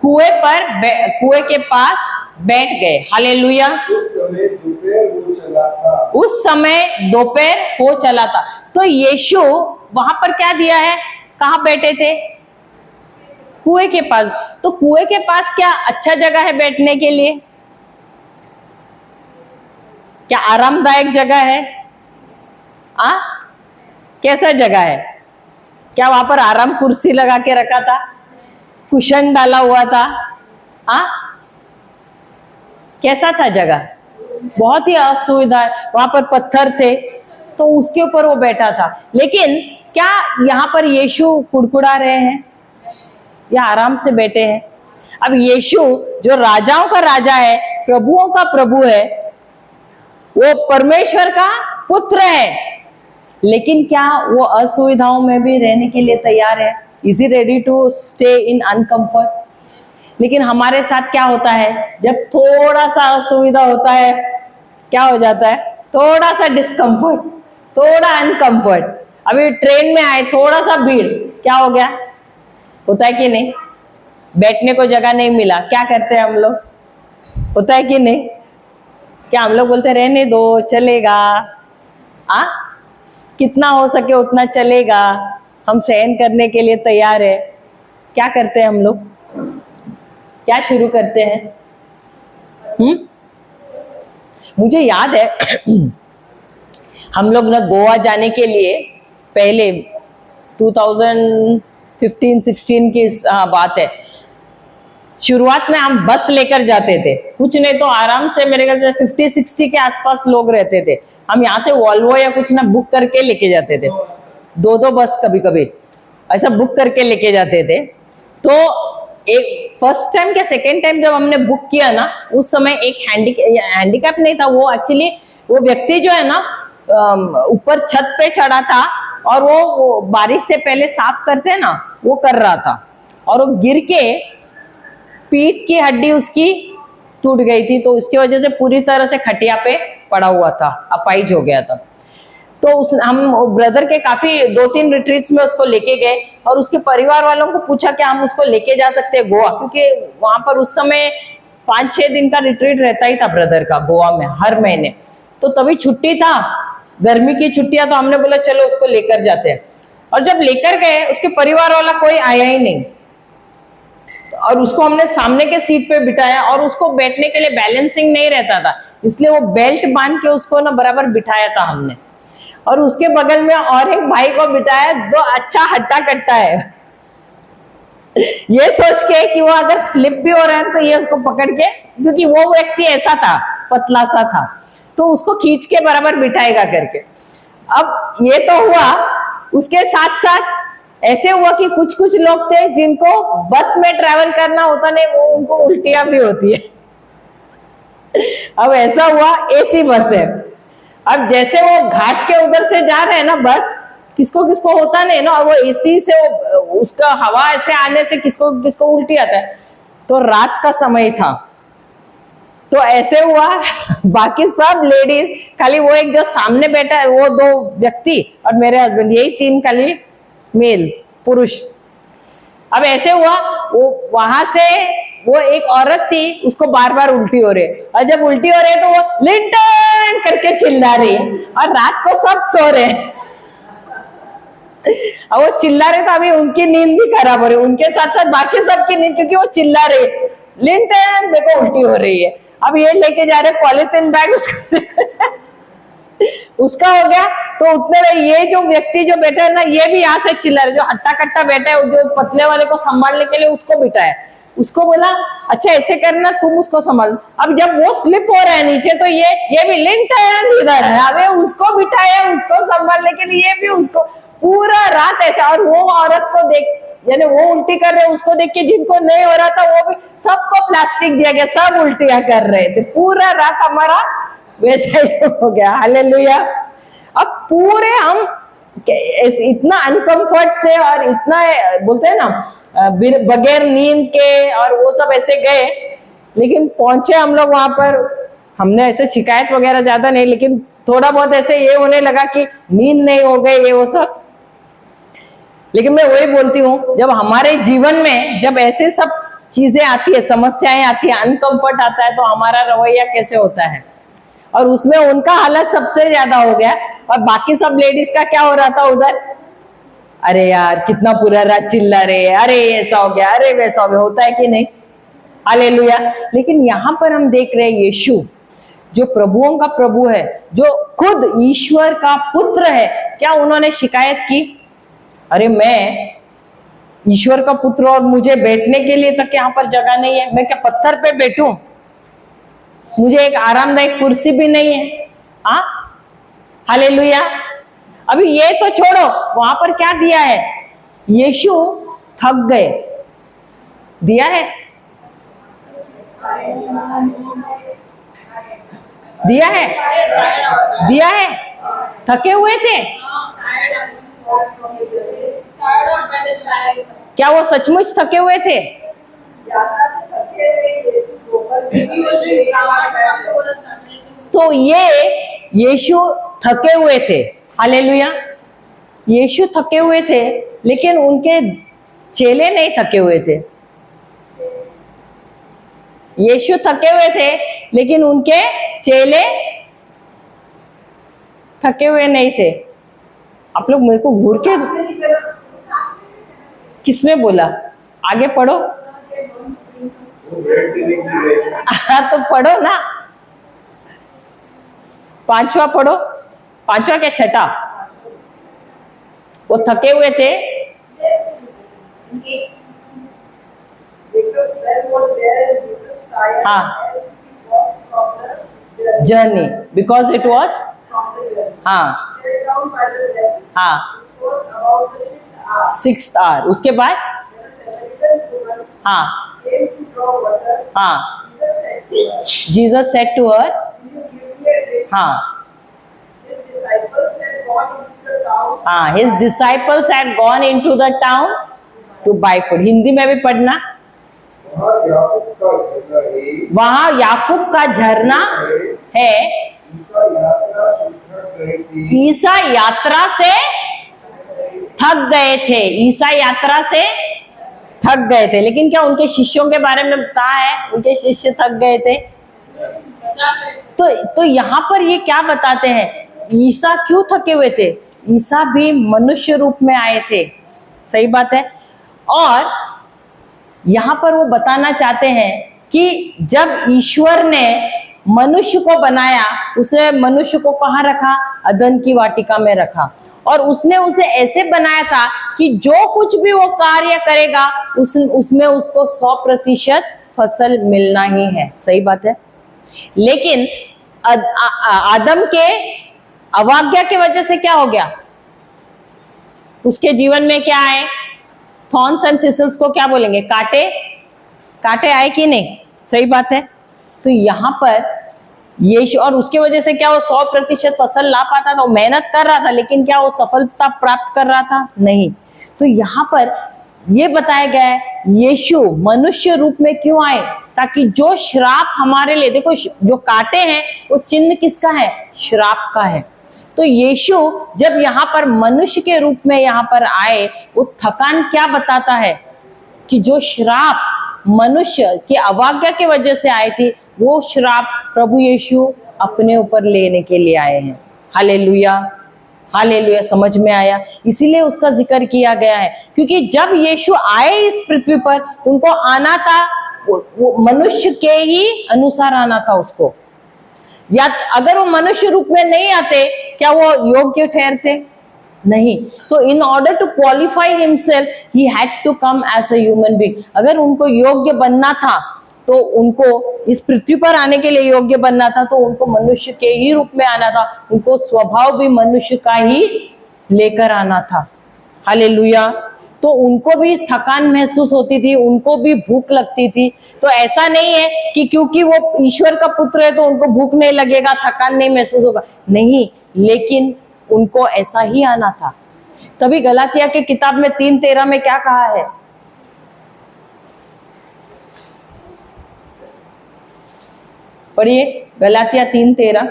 कुएं के पास बैठ गए। हालेलुया। उस समय दोपहर हो चला था। तो यीशु वहां पर क्या दिया है? कहाँ बैठे थे? कुएं के पास। तो कुएं के पास क्या अच्छा जगह है बैठने के लिए? क्या आरामदायक जगह है? कैसा जगह है? क्या वहां पर आराम कुर्सी लगा के रखा था? कुशन डाला हुआ था? कैसा था जगह? बहुत ही असुविधा है। वहां पर पत्थर थे, तो उसके ऊपर वो बैठा था। लेकिन क्या यहाँ पर यीशु कुड़कुड़ा रहे हैं या आराम से बैठे हैं? अब यीशु जो राजाओं का राजा है, प्रभुओं का प्रभु है, वो परमेश्वर का पुत्र है, लेकिन क्या वो असुविधाओं में भी रहने के लिए तैयार है? Is he ready to stay in uncomfort? लेकिन हमारे साथ क्या होता है? जब थोड़ा सा असुविधा होता है, क्या हो जाता है? थोड़ा सा डिस्कंफर्ट, थोड़ा अनकंफर्ट। अभी ट्रेन में आए, थोड़ा सा भीड़, क्या हो गया? होता है कि नहीं? बैठने को जगह नहीं मिला, क्या करते हैं हम लोग? होता है कि नहीं? क्या हम लोग बोलते रहने दो, चलेगा, कितना हो सके उतना चलेगा, हम सहन करने के लिए तैयार है। क्या करते हैं हम लोग? क्या शुरू करते हैं? मुझे याद है हम लोग ना गोवा जाने के लिए पहले 2015-16 की बात है, शुरुआत में हम बस लेकर जाते थे। कुछ नहीं तो आराम से मेरे ख्याल से 50-60 के आसपास लोग रहते थे। हम यहाँ से वॉल्वो या कुछ ना बुक करके लेके जाते थे, 2-2 बस कभी कभी ऐसा बुक करके लेके जाते थे। तो एक फर्स्ट टाइम क्या सेकेंड टाइम जब हमने बुक किया ना, उस समय एक हैंडीकैप नहीं था, वो एक्चुअली वो व्यक्ति जो है ना ऊपर छत पे चढ़ा था और वो बारिश से पहले साफ करते हैं ना, वो कर रहा था और वो गिर के पीठ की हड्डी उसकी टूट गई थी। तो उसकी वजह से पूरी तरह से खटिया पे पड़ा हुआ था, अपाइज हो गया था। तो हम ब्रदर के काफी 2-3 रिट्रीट्स में उसको लेके गए और उसके परिवार वालों को पूछा कि हम उसको लेके जा सकते हैं गोवा, क्योंकि वहां पर उस समय 5-6 दिन का रिट्रीट रहता ही था ब्रदर का गोवा में हर महीने। तो तभी छुट्टी था, गर्मी की छुट्टियां, तो हमने बोला चलो उसको लेकर जाते हैं। और जब लेकर गए उसके परिवार वाला कोई आया ही नहीं और उसको हमने सामने के सीट पे बिठाया और उसको बैठने के लिए बैलेंसिंग नहीं रहता था, इसलिए वो बेल्ट बांध के उसको ना बराबर बिठाया था हमने। और उसके बगल में और एक भाई को बिठाया, जो अच्छा हट्टा कट्टा है ये सोच के कि वो अगर स्लिप भी हो रहा है तो ये उसको पकड़ के, क्योंकि वो व्यक्ति ऐसा था, पतला सा था, तो उसको खींच के बराबर बिठाएगा करके। अब ये तो हुआ, उसके साथ साथ ऐसे हुआ कि कुछ कुछ लोग थे जिनको बस में ट्रैवल करना होता नहीं, वो उनको उल्टियां भी होती है। अब ऐसा हुआ एसी बस है, अब जैसे वो घाट के उधर से जा रहे हैं ना बस, किसको किसको होता नहीं ना, और वो एसी से उसका हवा ऐसे आने से किसको किसको उल्टी आता है। तो रात का समय था, तो ऐसे हुआ बाकी सब लेडीज, खाली वो एक जो सामने बैठा है वो 2 व्यक्ति और मेरे हस्बैंड, यही 3 खाली मेल पुरुष। अब ऐसे हुआ, वो वहां से वो एक औरत थी, उसको बार बार उल्टी हो रही, और जब उल्टी हो रही तो वो लिंटन करके चिल्ला रही, और रात को सब सो रहे। अब वो चिल्ला रहे तो अभी उनकी नींद भी खराब हो रही है, उनके साथ साथ बाकी सबकी नींद, क्योंकि वो चिल्ला रहे लिंटन मेरे को उल्टी हो रही है। अब ये लेके जा रहे पॉलिथीन बैग उसका हो गया। तो उतने में ये जो व्यक्ति जो बैठा है ना, ये भी यहाँ से चिल्ला रहे, जो हट्टा कट्टा बैठा है, जो पतले वाले को संभालने के लिए उसको बिठाया, उसको बोला अच्छा ऐसे करना, तुम उसको संभाल। अब जब वो स्लिप हो रहा है नीचे तो ये भी लिंटन इधर है, अबे उसको बिठाया उसको संभालने के लिए, ये भी उसको पूरा रात ऐसा। और वो औरत को देख, यानी वो उल्टी कर रहे, उसको देख के जिनको नहीं हो रहा था वो भी, सबको प्लास्टिक दिया गया, सब उल्टियां कर रहे थे। पूरा रात हमारा वैसा ही हो गया। हालेलुया। अब पूरे हम इतना अनकंफर्ट से और इतना बोलते हैं ना बगैर नींद के और वो सब ऐसे गए, लेकिन पहुंचे हम लोग वहां पर। हमने ऐसे शिकायत वगैरह ज्यादा नहीं, लेकिन थोड़ा बहुत ऐसे ये होने लगा कि नींद नहीं हो गई ये वो सब। लेकिन मैं वही बोलती हूँ, जब हमारे जीवन में जब ऐसे सब चीजें आती है, समस्याएं आती है, अनकंफर्ट आता है, तो हमारा रवैया कैसे होता है। और उसमें उनका हालत सबसे ज्यादा हो गया, और बाकी सब लेडीज का क्या हो रहा था उधर, अरे यार कितना पूरा रात चिल्ला रहे, अरे ऐसा हो गया, अरे वैसा हो गया, होता है कि नहीं। हालेलुया। लेकिन यहाँ पर हम देख रहे हैं यीशु जो प्रभुओं का प्रभु है, जो खुद ईश्वर का पुत्र है, क्या उन्होंने शिकायत की? अरे मैं ईश्वर का पुत्र और मुझे बैठने के लिए तक यहाँ पर जगह नहीं है, मैं क्या पत्थर पे बैठूं, मुझे एक आरामदायक कुर्सी भी नहीं है। हाँ, हालेलुया। अभी ये तो छोड़ो, वहां पर क्या दिया है, यीशु थक गए, दिया है, दिया है, दिया है, थके हुए थे। क्या वो सचमुच थके हुए थे? तो ये यीशु थके हुए थे। हालेलुया। यीशु थके हुए थे, लेकिन उनके चेले नहीं थके हुए थे। यीशु थके हुए थे, लेकिन उनके चेले थके हुए नहीं थे। आप लोग मेरे को घूर के, किसने बोला? आगे पढ़ो। तो पढ़ो ना, पांचवा पढ़ो, पांचवा क्या छठा? वो थके हुए थे। हाँ, जर्नी, बिकॉज इट वॉज, हाँ हाँ, 6th hour। उसके बाद हाँ हाँ, जीसस सेड टू हर, हाँ हाँ, his disciples had gone into the town to buy food. Hindi में भी पढ़ना। वहां याकूब का झरना है। ईसा यात्रा से थक गए थे, ईसा यात्रा से थक गए थे। लेकिन क्या उनके शिष्यों के बारे में कहा है, उनके शिष्य थक गए थे? तो यहाँ पर ये क्या बताते हैं, ईसा क्यों थके हुए थे? ईसा भी मनुष्य रूप में आए थे, सही बात है। और यहाँ पर वो बताना चाहते हैं कि जब ईश्वर ने मनुष्य को बनाया, उसने मनुष्य को कहाँ रखा? अदन की वाटिका में रखा। और उसने उसे ऐसे बनाया था कि जो कुछ भी वो कार्य करेगा उसमें उसको 100% फसल मिलना ही है, सही बात है। लेकिन आदम के अवाज्ञा की वजह से क्या हो गया? उसके जीवन में क्या आए? थॉर्न्स एंड थिसल्स को क्या बोलेंगे? कांटे, कांटे आए कि नहीं? सही बात है। तो यहाँ पर यीशु, और उसकी वजह से क्या वो 100% फसल ला पाता था? वो मेहनत कर रहा था, लेकिन क्या वो सफलता प्राप्त कर रहा था? नहीं। तो यहाँ पर ये बताया गया है यीशु मनुष्य रूप में क्यों आए? ताकि जो श्राप हमारे लिए, देखो जो कांटे हैं वो चिन्ह किसका है? श्राप का है। तो यीशु जब यहाँ पर मनुष्य के रूप में यहाँ पर आए, वो थकान क्या बताता है? कि जो श्राप मनुष्य की अवाज्ञा की वजह से आई थी, वो श्राप प्रभु यीशु अपने ऊपर लेने के लिए आए हैं। हालेलुया, हालेलुया, समझ में आया? इसीलिए उसका जिक्र किया गया है, क्योंकि जब यीशु आए इस पृथ्वी पर, उनको आना था वो मनुष्य के ही अनुसार आना था उसको। या अगर वो मनुष्य रूप में नहीं आते, क्या वो योग्य ठहरते? नहीं। तो in order to qualify himself he had to come as a human being. अगर उनको योग्य बनना था, तो उनको इस पृथ्वी पर आने के लिए योग्य बनना था, तो उनको मनुष्य के ही रूप में आना था, उनको स्वभाव भी मनुष्य का ही लेकर आना था। हालेलुया। तो उनको भी थकान महसूस होती थी, उनको भी भूख लगती थी। तो ऐसा नहीं है कि क्योंकि वो ईश्वर का पुत्र है तो उनको भूख नहीं लगेगा, थकान नहीं महसूस होगा, नहीं, लेकिन उनको ऐसा ही आना था। तभी गलातिया के किताब में 3:13 में क्या कहा है? पढ़िए, Galatia 3:13।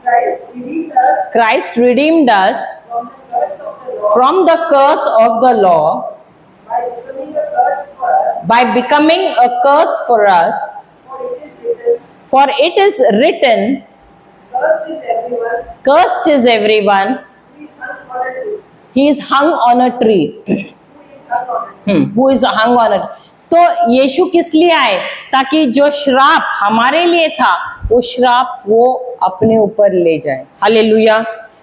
Christ redeemed us Christ redeemed us from the curse of the law from the curse of the law by becoming a curse for by becoming a curse for us. us. For it is written, For it is written, cursed is everyone cursed is everyone who is hung on a tree. he is hung on a tree. Who is hung on a tree. तो यीशु किस लिए आए? ताकि जो श्राप हमारे लिए था, वो श्राप वो अपने ऊपर ले जाए। हालेलुया।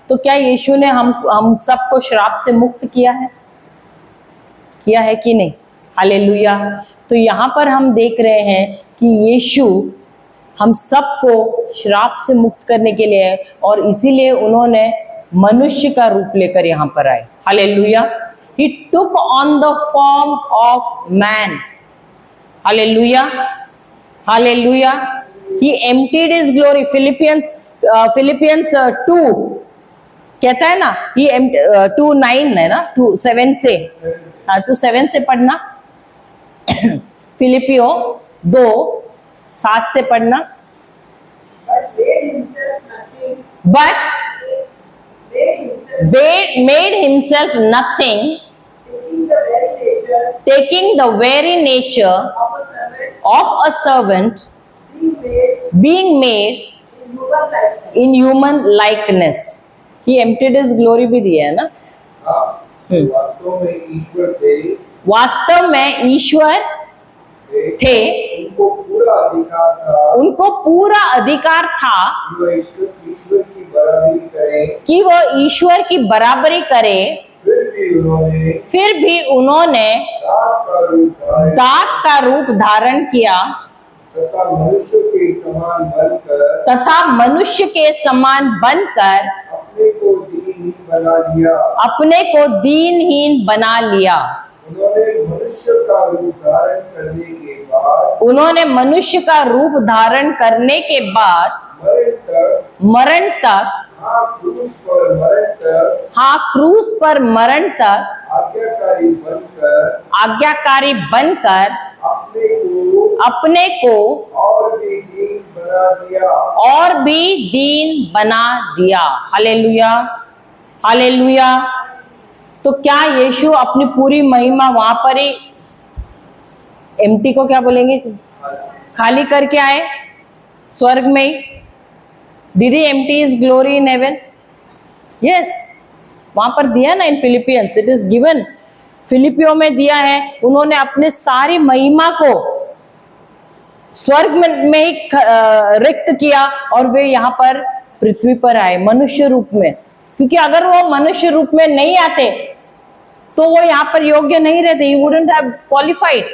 तो क्या यीशु ने हम सबको श्राप से मुक्त किया है? किया है कि नहीं? हालेलुया। तो यहाँ पर हम देख रहे हैं कि यीशु हम सबको श्राप से मुक्त करने के लिए, और इसीलिए उन्होंने मनुष्य का रूप लेकर यहाँ पर आए। Hallelujah. He took on the form of man. Hallelujah, hallelujah. He emptied his glory. Philippians 2 कहता है ना, He 2:9 है ना, 2:7 से, हाँ 2:7 से पढ़ना। फिलिपियो 2:7 से पढ़ना। But made himself nothing, taking the very nature of a servant, being made in human likeness. He emptied his glory भी दिया है ना। वास्तव में ईश्वर थे, वास्तव में ईश्वर थे, उनको पूरा अधिकार था, उनको पूरा अधिकार था कि वह ईश्वर की बराबरी करें, कि वो ईश्वर की बराबरी करे। फिर भी उन्होंने दास का रूप धारण किया तथा मनुष्य के समान बनकर अपने को दीनहीन बना लिया। अपने को दीनहीन बना लिया। उन्होंने मनुष्य का रूप धारण करने के बाद मरण तक क्रूस पर मरण तक आज्ञाकारी बनकर अपने को और भी दीन बना दिया। Hallelujah, hallelujah. तो क्या यीशु अपनी पूरी महिमा वहां पर ही एम्प्टी को क्या बोलेंगे, खाली करके आए स्वर्ग में? Did he empty his glory in heaven? Yes, वहां पर दिया ना, इन फिलिपियंस इट इज गिवन, फिलिपियो में दिया है। उन्होंने अपने सारी महिमा को स्वर्ग में ही रिक्त किया, और वे यहाँ पर पृथ्वी पर आए मनुष्य रूप में। क्योंकि अगर वो मनुष्य रूप में नहीं आते तो वो यहाँ पर योग्य नहीं रहते। He wouldn't have qualified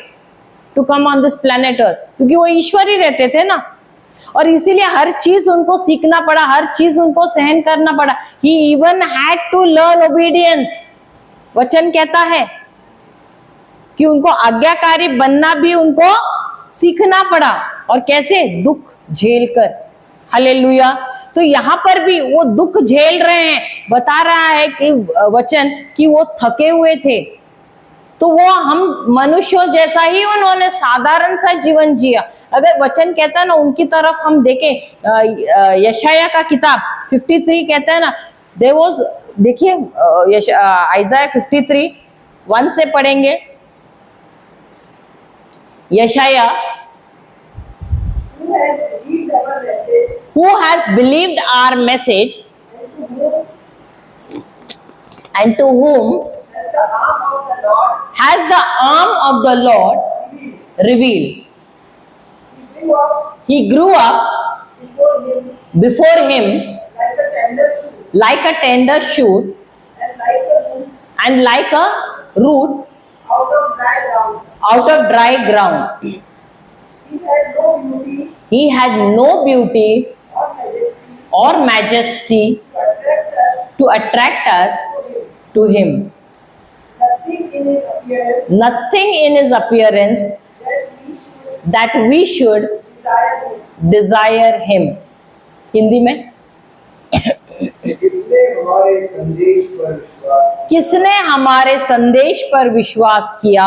to come on this planet Earth, क्योंकि वो ईश्वर ही रहते थे ना। और इसीलिए हर चीज उनको सीखना पड़ा, हर चीज उनको सहन करना पड़ा। He even had to learn obedience. वचन कहता है कि उनको आज्ञाकारी बनना भी उनको सीखना पड़ा, और कैसे? दुख झेल कर। हालेलुया। तो यहाँ पर भी वो दुख झेल रहे हैं। बता रहा है कि वचन कि वो थके हुए थे, तो वो हम मनुष्यों जैसा ही उन्होंने साधारण सा जीवन जिया। अगर वचन कहता है ना, उनकी तरफ हम देखें, यशाया का किताब 53 कहता है ना, देयर वाज देखिए आइज़ाया 53:1 से पढ़ेंगे। यशाया, who has believed our message who has believed our message, and to whom has the arm of the Lord has the arm of the Lord revealed. revealed. He grew up He grew up before him before him like a tender shoot like a tender shoot and like a root and like a root out of dry ground. out of dry ground. He had no beauty He had no beauty or majesty or majesty to attract us to attract us to him. to him. Nothing in his appearance that we should that we should desire him. desire him. Hindi में, किसने हमारे संदेश पर विश्वास किया? किसने हमारे संदेश पर विश्वास किया?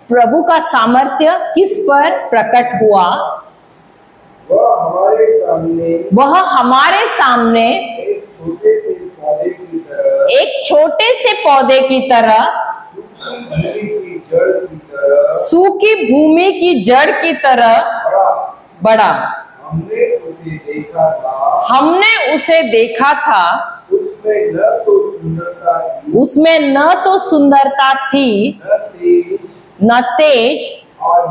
प्रभु का सामर्थ्य किस पर प्रकट हुआ? वह हमारे सामने एक छोटे से पौधे की तरह सूखी भूमि की जड़ की तरह बड़ा। हमने उसे देखा था, उसमें न तो सुंदरता थी, न तेज और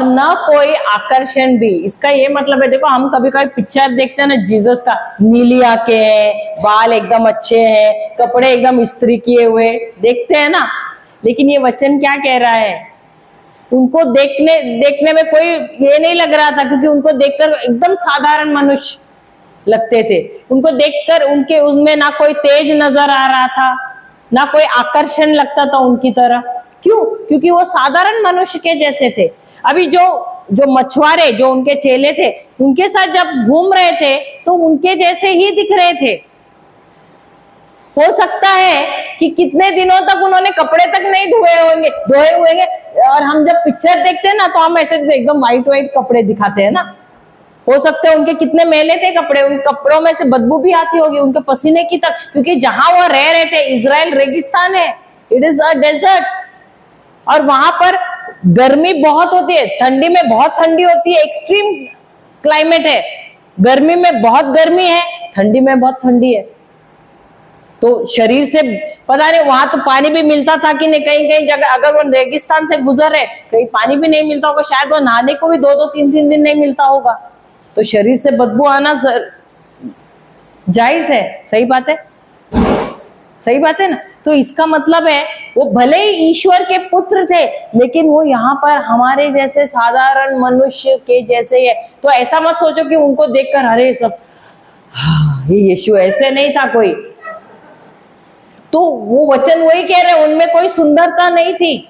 न कोई आकर्षण भी। इसका ये मतलब है, देखो हम कभी कभी पिक्चर देखते हैं ना जीसस का, नीली आंखें हैं, बाल एकदम अच्छे हैं, कपड़े एकदम इस्त्री किए हुए देखते हैं ना, लेकिन ये वचन क्या कह रहा है? उनको देखने में कोई ये नहीं लग रहा था, क्योंकि उनको देखकर एकदम साधारण मनुष्य लगते थे। उनको देखकर उनमें ना कोई तेज नजर आ रहा था, ना कोई आकर्षण लगता था उनकी तरह। क्यों? क्योंकि वो साधारण मनुष्य के जैसे थे। अभी जो मछुआरे, जो उनके चेले थे, उनके साथ जब घूम रहे थे तो उनके जैसे ही दिख रहे थे। हो सकता है कि कितने दिनों तक उन्होंने कपड़े तक नहीं धोए होंगे, और हम जब पिक्चर देखते हैं ना तो हम ऐसे एकदम व्हाइट कपड़े दिखाते हैं ना। हो सकता है उनके कितने मैले थे कपड़े, उन कपड़ों में से बदबू भी आती होगी उनके पसीने की तक, क्योंकि जहां वो रह रहे थे इजराइल रेगिस्तान है, इट इज अ डेजर्ट, और वहां पर गर्मी बहुत होती है, ठंडी में बहुत ठंडी होती है, एक्सट्रीम क्लाइमेट है। गर्मी में बहुत गर्मी है, ठंडी में बहुत ठंडी है। तो शरीर से पता नहीं वहां तो पानी भी मिलता था कि नहीं, कहीं जगह अगर वो रेगिस्तान से गुजर है, कहीं पानी भी नहीं मिलता होगा, शायद वो नहाने को भी 2-2, 3-3 दिन नहीं मिलता होगा, तो शरीर से बदबू आना जायज है। सही बात है, सही बात है ना। तो इसका मतलब है वो भले ही ईश्वर के पुत्र थे, लेकिन वो यहाँ पर हमारे जैसे साधारण मनुष्य के जैसे है। तो ऐसा मत सोचो कि उनको देखकर अरे सब ये यीशु, ऐसे नहीं था कोई। तो वो वचन वही कह रहे, उनमें कोई सुंदरता नहीं थी।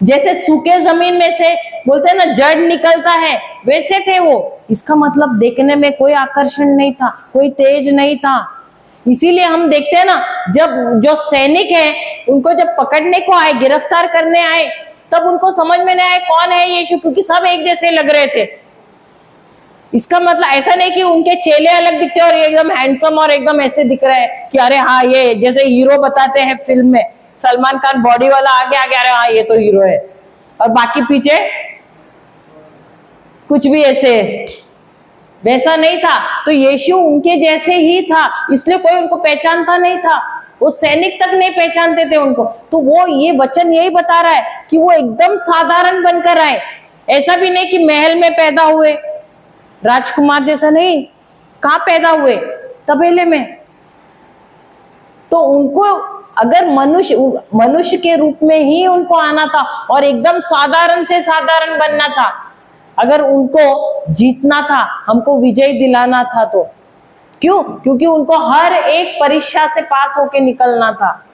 जैसे सूखे जमीन में से बोलते हैं ना जड़ निकलता है, वैसे थे वो। इसका मतलब देखने में कोई आकर्षण नहीं था, कोई तेज नहीं था। इसीलिए हम देखते हैं ना, जब जो सैनिक है उनको जब पकड़ने को आए, गिरफ्तार करने आए, तब उनको समझ में नहीं आया कौन है यीशु, क्योंकि सब एक जैसे लग रहे थे। इसका मतलब ऐसा नहीं कि उनके चेले अलग दिखते और एकदम हैंडसम और एकदम ऐसे दिख रहे हैं कि अरे हाँ ये जैसे हीरो बताते हैं फिल्म में, सलमान खान बॉडी वाला आगे अरे हाँ ये तो हीरो है, और बाकी पीछे कुछ भी ऐसे, वैसा नहीं था। तो यीशु उनके जैसे ही था, इसलिए कोई उनको पहचानता नहीं था, वो सैनिक तक नहीं पहचानते थे उनको। तो वो ये वचन यही बता रहा है कि वो एकदम साधारण बनकर आए। ऐसा भी नहीं कि महल में पैदा हुए, राजकुमार जैसा नहीं, कहाँ पैदा हुए? तबेले में। तो उनको अगर मनुष्य के रूप में ही उनको आना था और एकदम साधारण से साधारण बनना था, अगर उनको जीतना था, हमको विजय दिलाना था, तो क्यों? क्योंकि उनको हर एक परीक्षा से पास होके निकलना था।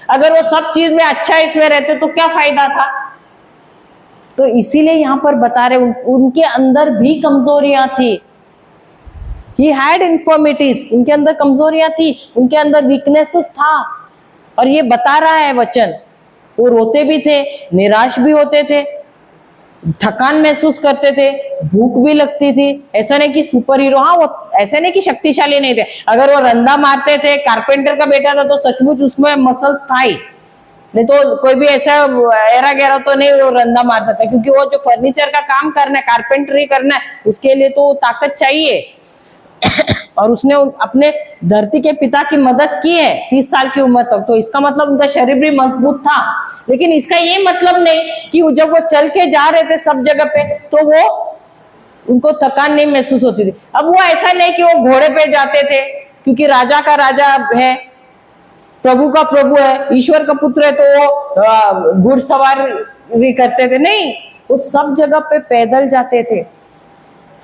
अगर वो सब चीज में अच्छा इसमें रहते तो क्या फायदा था? तो इसीलिए यहां पर बता रहे उनके अंदर भी कमजोरियां थी। He had infirmities, उनके अंदर कमजोरियां थी, उनके अंदर वीकनेसेस था, और ये बता रहा है वचन। वो रोते भी थे, निराश भी होते थे, थकान महसूस करते थे, भूख भी लगती थी। ऐसा नहीं कि सुपर हीरो, हाँ वो ऐसे नहीं कि शक्तिशाली नहीं थे, अगर वो रंदा मारते थे, कारपेंटर का बेटा था तो सचमुच उसमें मसल्स था ही, नहीं तो कोई भी ऐसा एरा गहरा तो नहीं वो रंदा मार सकता, क्योंकि वो जो फर्नीचर का काम करना है, कारपेंटरी करना है, उसके लिए तो ताकत चाहिए। और उसने अपने धरती के पिता की मदद की है 30 साल की उम्र तक, तो इसका मतलब उनका शरीर भी मजबूत था। लेकिन इसका ये मतलब नहीं कि जब वो चल के जा रहे थे सब जगह पे तो वो उनको थकान नहीं महसूस होती थी। अब वो ऐसा नहीं कि वो घोड़े पे जाते थे, क्योंकि राजा का राजा है, प्रभु का प्रभु है, ईश्वर का पुत्र है, तो वो घुड़सवारी करते थे, नहीं, वो सब जगह पे पैदल जाते थे।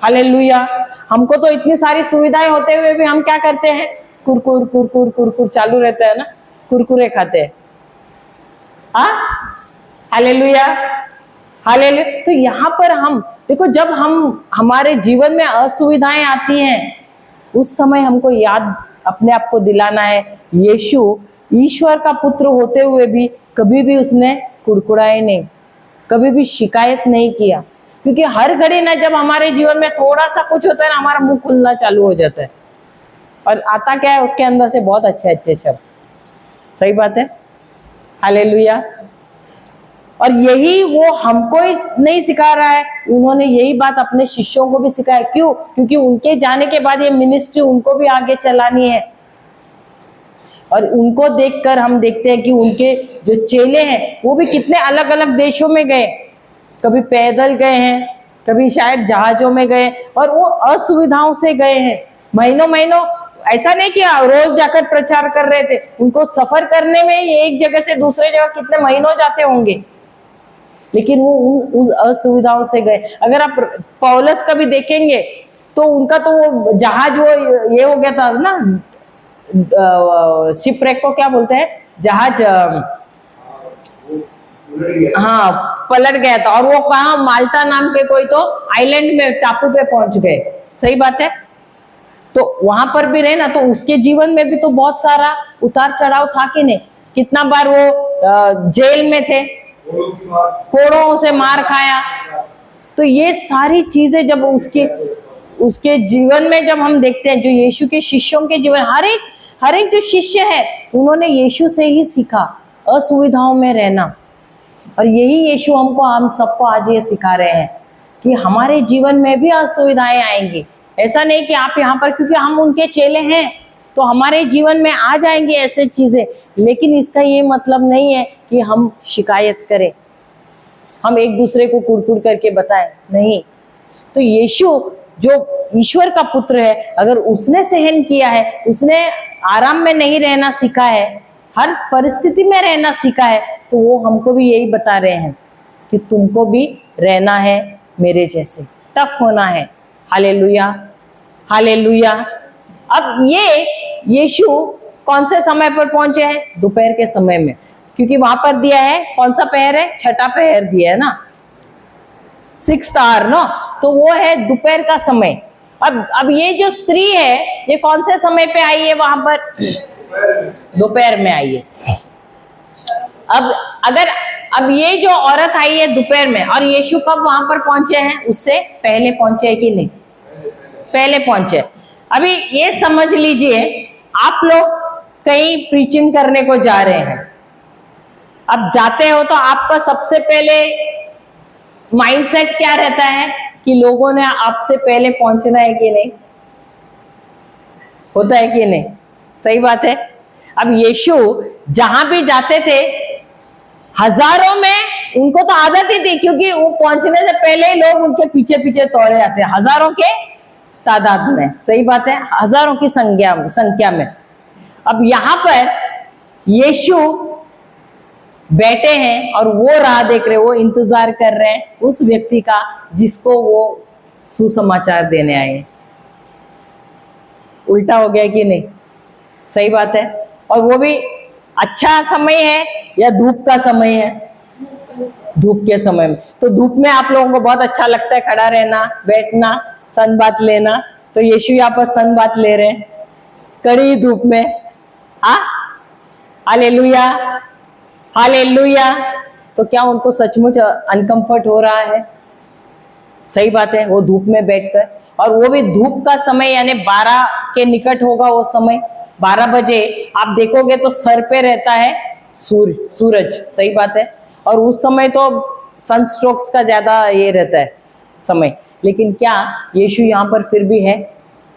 हालेलुया। हमको तो इतनी सारी सुविधाएं होते हुए भी हम क्या करते हैं, कुरकुर कुरकुर कुरकुर चालू रहता है ना, कुरकुरे खाते हैं। हाँ, हालेलुया, हालेलुया। तो यहाँ पर हम देखो, जब हम हमारे जीवन में असुविधाएं आती हैं, उस समय हमको याद अपने आप को दिलाना है, यीशु ईश्वर का पुत्र होते हुए भी कभी भी उसने कुड़कुड़ाए नहीं, कभी भी शिकायत नहीं किया। क्योंकि हर घड़ी ना जब हमारे जीवन में थोड़ा सा कुछ होता है ना, हमारा मुंह खुलना चालू हो जाता है, और आता क्या है उसके अंदर से बहुत अच्छे अच्छे शब्द। सही बात है, हालेलुया। और यही वो हमको नहीं सिखा रहा है, उन्होंने यही बात अपने शिष्यों को भी सिखाया। क्यों? क्योंकि उनके जाने के बाद ये मिनिस्ट्री उनको भी आगे चलानी है। और उनको देखकर हम देखते हैं कि उनके जो चेले हैं वो भी कितने अलग अलग देशों में गए, कभी पैदल गए हैं, कभी शायद जहाजों में गए, और वो असुविधाओं से गए हैं, महीनों महीनों। ऐसा नहीं कि रोज जाकर प्रचार कर रहे थे, उनको सफर करने में एक जगह से दूसरे जगह कितने महीनों जाते होंगे, लेकिन वो उन असुविधाओं से गए। अगर आप पौलुस का भी देखेंगे तो उनका तो वो जहाज वो ये हो गया था ना, शिपरेक को क्या बोलते हैं, जहाज हाँ पलट गया था, और वो कहा माल्टा नाम के कोई तो आइलैंड में, टापू पे पहुंच गए। सही बात है। तो वहां पर भी रहे ना, तो उसके जीवन में भी तो बहुत सारा उतार चढ़ाव था कि नहीं। कितना बार वो जेल में थे, कोड़ों से मार खाया। तो ये सारी चीजें जब उसके जीवन में जब हम देखते हैं, जो यीशु के शिष्यों के जीवन, हर एक जो शिष्य है उन्होंने यीशु से ही सीखा असुविधाओं में रहना। और यही यीशु हम सबको आज ये सिखा रहे हैं कि हमारे जीवन में भी असुविधाएं आएंगी। ऐसा नहीं कि आप यहाँ पर क्योंकि हम उनके चेले हैं तो हमारे जीवन में आ जाएंगे ऐसे चीजें, लेकिन इसका ये मतलब नहीं है कि हम शिकायत करें, हम एक दूसरे को कुड़कुड़ करके बताएं, नहीं। तो यीशु जो ईश्वर का पुत्र है, अगर उसने सहन किया है, उसने आराम में नहीं रहना सीखा है, हर परिस्थिति में रहना सीखा है, तो वो हमको भी यही बता रहे हैं कि तुमको भी रहना है मेरे जैसे, टफ होना है। Hallelujah, hallelujah. अब ये यीशु कौन से समय पर पहुंचे हैं? दोपहर के समय में, क्योंकि वहां पर दिया है कौन सा पहर है? छठा पहर दिया है ना, 6th आवर ना, तो वो है दोपहर का समय। अब ये जो स्त्री है ये कौन से समय पे आई है वहां पर? दोपहर में आई है। अब ये जो औरत आई है दोपहर में, और यीशु कब वहां पर पहुंचे हैं? उससे पहले पहुंचे हैं कि नहीं? पहले पहुंचे। अभी ये समझ लीजिए, आप लोग कहीं प्रीचिंग करने को जा रहे हैं, अब जाते हो तो आपका सबसे पहले माइंडसेट क्या रहता है कि लोगों ने आपसे पहले पहुंचना है कि नहीं, होता है कि नहीं? सही बात है। अब यीशु जहां भी जाते थे हजारों में, उनको तो आदत ही थी, क्योंकि वो पहुंचने से पहले ही लोग उनके पीछे पीछे दौड़े जाते, हजारों के तादाद में। सही बात है, हजारों की संख्या में। अब यहां पर यीशु बैठे हैं और वो राह देख रहे, वो इंतजार कर रहे हैं उस व्यक्ति का जिसको वो सुसमाचार देने आए। उल्टा हो गया कि नहीं? सही बात है। और वो भी अच्छा समय है या धूप का समय है? धूप के समय में। तो धूप में आप लोगों को बहुत अच्छा लगता है खड़ा रहना, बैठना, सन बात लेना। तो यीशु यहाँ पर सन बात ले रहे हैं कड़ी धूप में। Hallelujah, hallelujah. तो क्या उनको सचमुच अनकंफर्ट हो रहा है? सही बात है, वो धूप में बैठकर, और वो भी धूप का समय यानी 12 के निकट होगा वो समय, 12 बजे आप देखोगे तो सर पे रहता है सूरज, सही बात है, और उस समय तो सनस्ट्रोक्स का ज्यादा ये रहता है समय। लेकिन क्या यीशु यहाँ पर फिर भी है,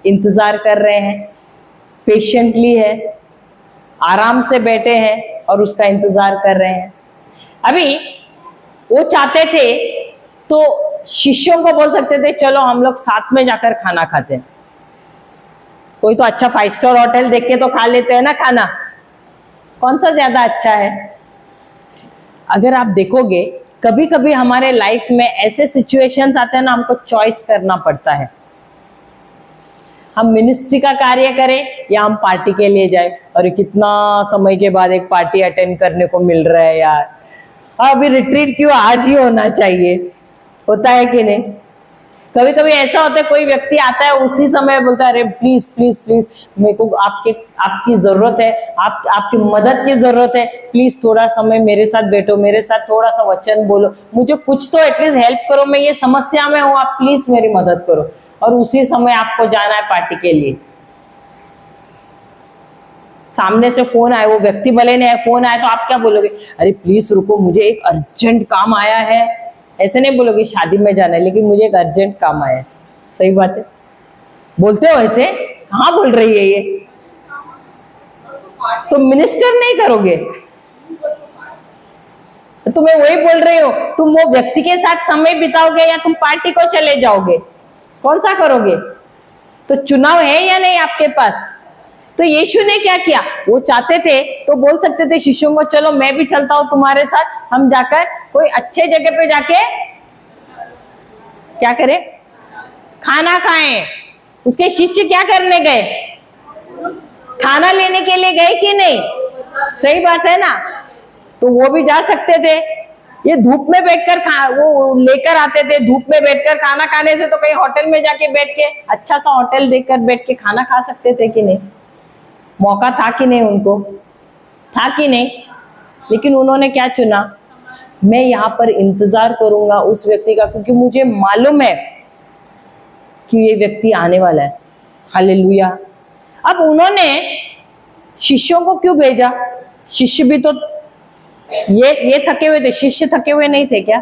इंतजार कर रहे हैं, पेशेंटली है, आराम से बैठे हैं और उसका इंतजार कर रहे हैं। अभी वो चाहते थे तो शिष्यों को बोल सकते थे चलो हम लोग साथ में जाकर खाना खाते हैं, कोई तो अच्छा 5 स्टार होटल देख के तो खा लेते हैं ना खाना, कौन सा ज्यादा अच्छा है। अगर आप देखोगे कभी कभी हमारे लाइफ में ऐसे सिचुएशंस आते हैं ना, हमको चॉइस करना पड़ता है, हम मिनिस्ट्री का कार्य करें या हम पार्टी के लिए जाए। और कितना समय के बाद एक पार्टी अटेंड करने को मिल रहा है यार, अभी रिट्रीट क्यों आज ही होना चाहिए, होता है कि नहीं। कभी कभी ऐसा होता है कोई व्यक्ति आता है उसी समय बोलता है अरे प्लीज प्लीज प्लीज मेरे को आपकी जरूरत है, आपकी मदद की जरूरत है, प्लीज थोड़ा समय मेरे साथ बैठो, मेरे साथ थोड़ा सा वचन बोलो, मुझे कुछ तो एटलीस्ट हेल्प करो, मैं ये समस्या में हूँ, आप प्लीज मेरी मदद करो। और उसी समय आपको जाना है पार्टी के लिए, सामने से फोन आए, वो व्यक्ति भले ने फोन आया तो आप क्या बोलोगे, अरे प्लीज रुको मुझे एक अर्जेंट काम आया है, ऐसे नहीं बोलोगे शादी में जाना है लेकिन मुझे एक अर्जेंट काम आया है, सही बात है, बोलते हो ऐसे, हाँ बोल रही है ये, तो मिनिस्टर नहीं करोगे, तो मैं वही बोल रही हूँ, तुम वो व्यक्ति के साथ समय बिताओगे या तुम पार्टी को चले जाओगे, कौन सा करोगे। तो चुनाव है या नहीं आपके पास। तो यीशु ने क्या किया, वो चाहते थे तो बोल सकते थे शिष्यों को चलो मैं भी चलता हूं तुम्हारे साथ, हम जाकर कोई अच्छे जगह पे जाके क्या करें, खाना खाएं। उसके शिष्य क्या करने गए, खाना लेने के लिए गए कि नहीं, सही बात है ना। तो वो भी जा सकते थे, ये धूप में बैठकर वो लेकर आते थे, धूप में बैठकर खाना खाने से तो कहीं होटल में जाके बैठ के अच्छा सा होटल देखकर बैठ के खाना खा सकते थे कि नहीं, मौका था कि नहीं, उनको था कि नहीं। लेकिन उन्होंने क्या चुना, मैं यहाँ पर इंतजार करूंगा उस व्यक्ति का, क्योंकि मुझे मालूम है कि ये व्यक्ति आने वाला है। हालेलुया। अब उन्होंने शिष्यों को क्यों भेजा, शिष्य भी तो ये थके हुए थे, शिष्य थके हुए नहीं थे क्या।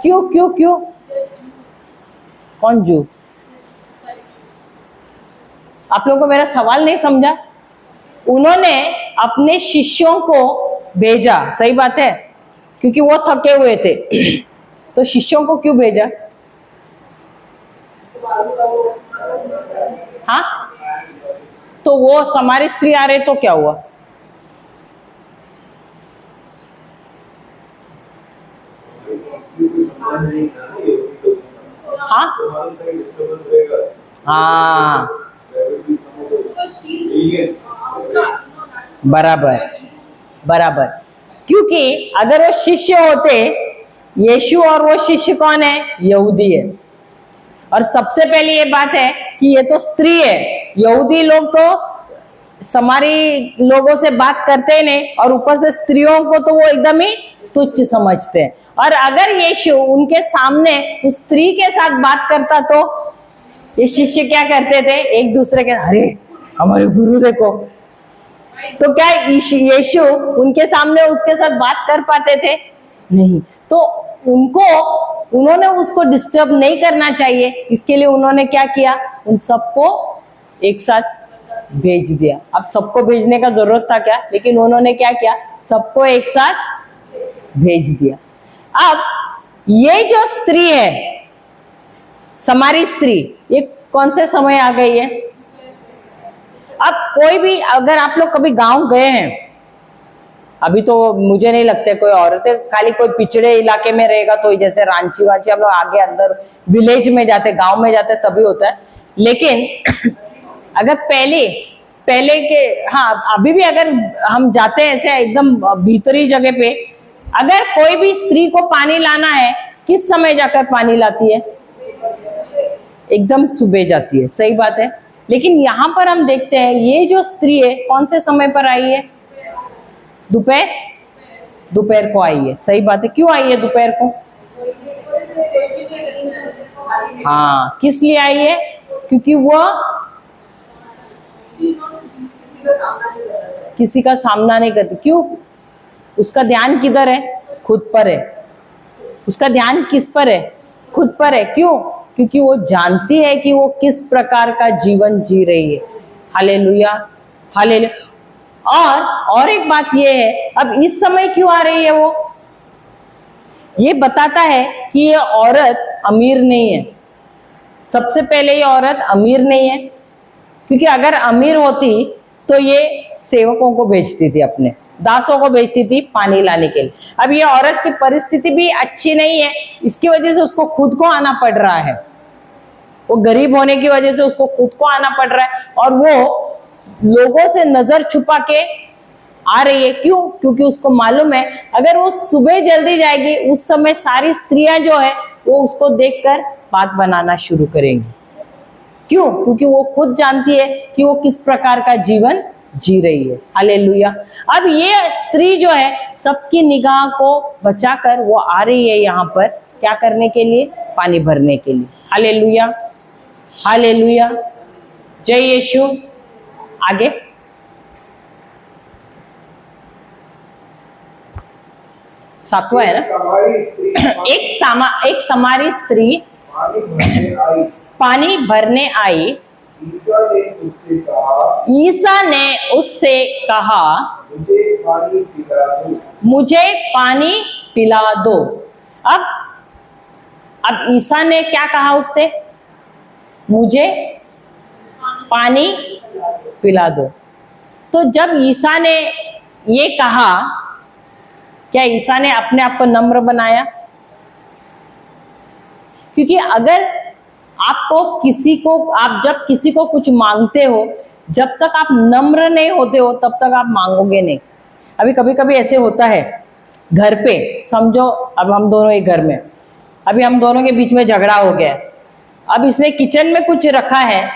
क्यों क्यों क्यों, कौन जू, आप लोगों को मेरा सवाल नहीं समझा। उन्होंने अपने शिष्यों को भेजा, सही बात है, क्योंकि वो थके हुए थे। तो शिष्यों को क्यों भेजा, हाँ, तो वो समारी स्त्री आ रहे तो क्या हुआ, हाँ हाँ बराबर बराबर, क्योंकि अगर वो शिष्य होते, यीशु और वो शिष्य कौन है, यहूदी है। और सबसे पहले ये बात है कि ये तो स्त्री है, यहूदी लोग तो समारी लोगों से बात करते ही नहीं, और ऊपर से स्त्रियों को तो वो एकदम ही तुच्छ समझते हैं। और अगर यीशु उनके सामने उस स्त्री के साथ बात करता तो ये शिष्य क्या करते थे, एक दूसरे के, अरे हमारे गुरु देखो, तो क्या यीशु उनके सामने उसके साथ बात कर पाते थे, नहीं। तो उन्होंने उसको डिस्टर्ब नहीं करना चाहिए, इसके लिए उन्होंने क्या किया, उन सबको एक साथ भेज दिया। अब सबको भेजने का जरूरत था क्या, लेकिन उन्होंने क्या किया, सबको एक साथ भेज दिया। अब ये जो स्त्री है, समारी स्त्री, ये कौन से समय आ गई है। अब कोई भी, अगर आप लोग कभी गांव गए हैं, अभी तो मुझे नहीं लगता कोई औरतें, खाली कोई पिछड़े इलाके में रहेगा तो जैसे रांची वांची हम लोग आगे अंदर विलेज में जाते, गांव में जाते तभी होता है। लेकिन अगर पहले के, हाँ अभी भी अगर हम जाते हैं ऐसे एकदम भीतरी जगह पे, अगर कोई भी स्त्री को पानी लाना है, किस समय जाकर पानी लाती है, एकदम सुबह जाती है, सही बात है। लेकिन यहाँ पर हम देखते हैं ये जो स्त्री है कौन से समय पर आई है, दोपहर, दोपहर को आई है, सही बात है। क्यों आई है दोपहर को? हाँ, किस लिए आई है? क्योंकि वह किसी का सामना नहीं करती। क्यों? उसका ध्यान किधर है? खुद पर है। उसका ध्यान किस पर है? खुद पर है। क्यों? क्योंकि वो जानती है कि वो किस प्रकार का जीवन जी रही है। Hallelujah, hallelujah. और एक बात ये है, अब इस समय क्यों आ रही है वो? ये बताता है कि ये औरत अमीर नहीं है। सबसे पहले ये औरत अमीर नहीं है, क्योंकि अगर अमीर होती तो ये सेवकों को भेजती थी, अपने दासों को भेजती थी पानी लाने के लिए। अब ये औरत की परिस्थिति भी अच्छी नहीं है, इसकी वजह से उसको खुद को आना पड़ रहा है। वो गरीब होने की वजह से उसको खुद को आना पड़ रहा है, और वो लोगों से नजर छुपा के आ रही है। क्यों? क्योंकि उसको मालूम है अगर वो सुबह जल्दी जाएगी, उस समय सारी स्त्रियां जो है वो उसको देखकर बात बनाना शुरू करेंगी। क्यों? क्योंकि वो खुद जानती है कि वो किस प्रकार का जीवन जी रही है। हालेलुया। अब ये स्त्री जो है सबकी निगाह को बचाकर वो आ रही है यहाँ पर क्या करने के लिए? पानी भरने के लिए। हालेलुया, हालेलुया, जय यीशु। आगे 7वां है ना। एक समारी स्त्री पानी भरने आई। ईसा ने उससे कहा, मुझे पानी पिला दो। अब ईसा ने क्या कहा उससे? मुझे पानी पिला दो। तो जब ईसा ने ये कहा, क्या ईसा ने अपने आप को नम्र बनाया? क्योंकि अगर आपको आप जब किसी को कुछ मांगते हो, जब तक आप नम्र नहीं होते हो तब तक आप मांगोगे नहीं। अभी कभी कभी ऐसे होता है घर पे, समझो अब हम दोनों एक घर में, अभी हम दोनों के बीच में झगड़ा हो गया। अब इसने किचन में कुछ रखा है,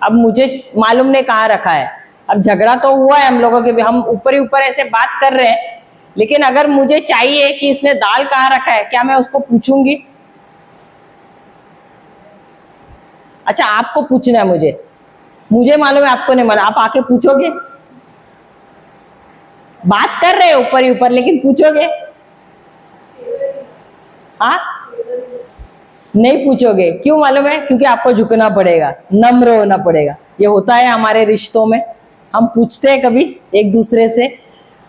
अब मुझे मालूम नहीं कहाँ रखा है। अब झगड़ा तो हुआ है हम लोगों के भी, हम ऊपर ही ऊपर ऐसे बात कर रहे हैं, लेकिन अगर मुझे चाहिए कि इसने दाल कहाँ रखा है, क्या मैं उसको पूछूंगी? अच्छा, आपको पूछना है, मुझे मालूम है, आपको नहीं मालूम, आप आके पूछोगे? बात कर रहे हैं ऊपर ही ऊपर, लेकिन पूछोगे? हाँ, नहीं पूछोगे। क्यों मालूम है? क्योंकि आपको झुकना पड़ेगा, नम्र होना पड़ेगा। ये होता है हमारे रिश्तों में, हम पूछते हैं कभी एक दूसरे से,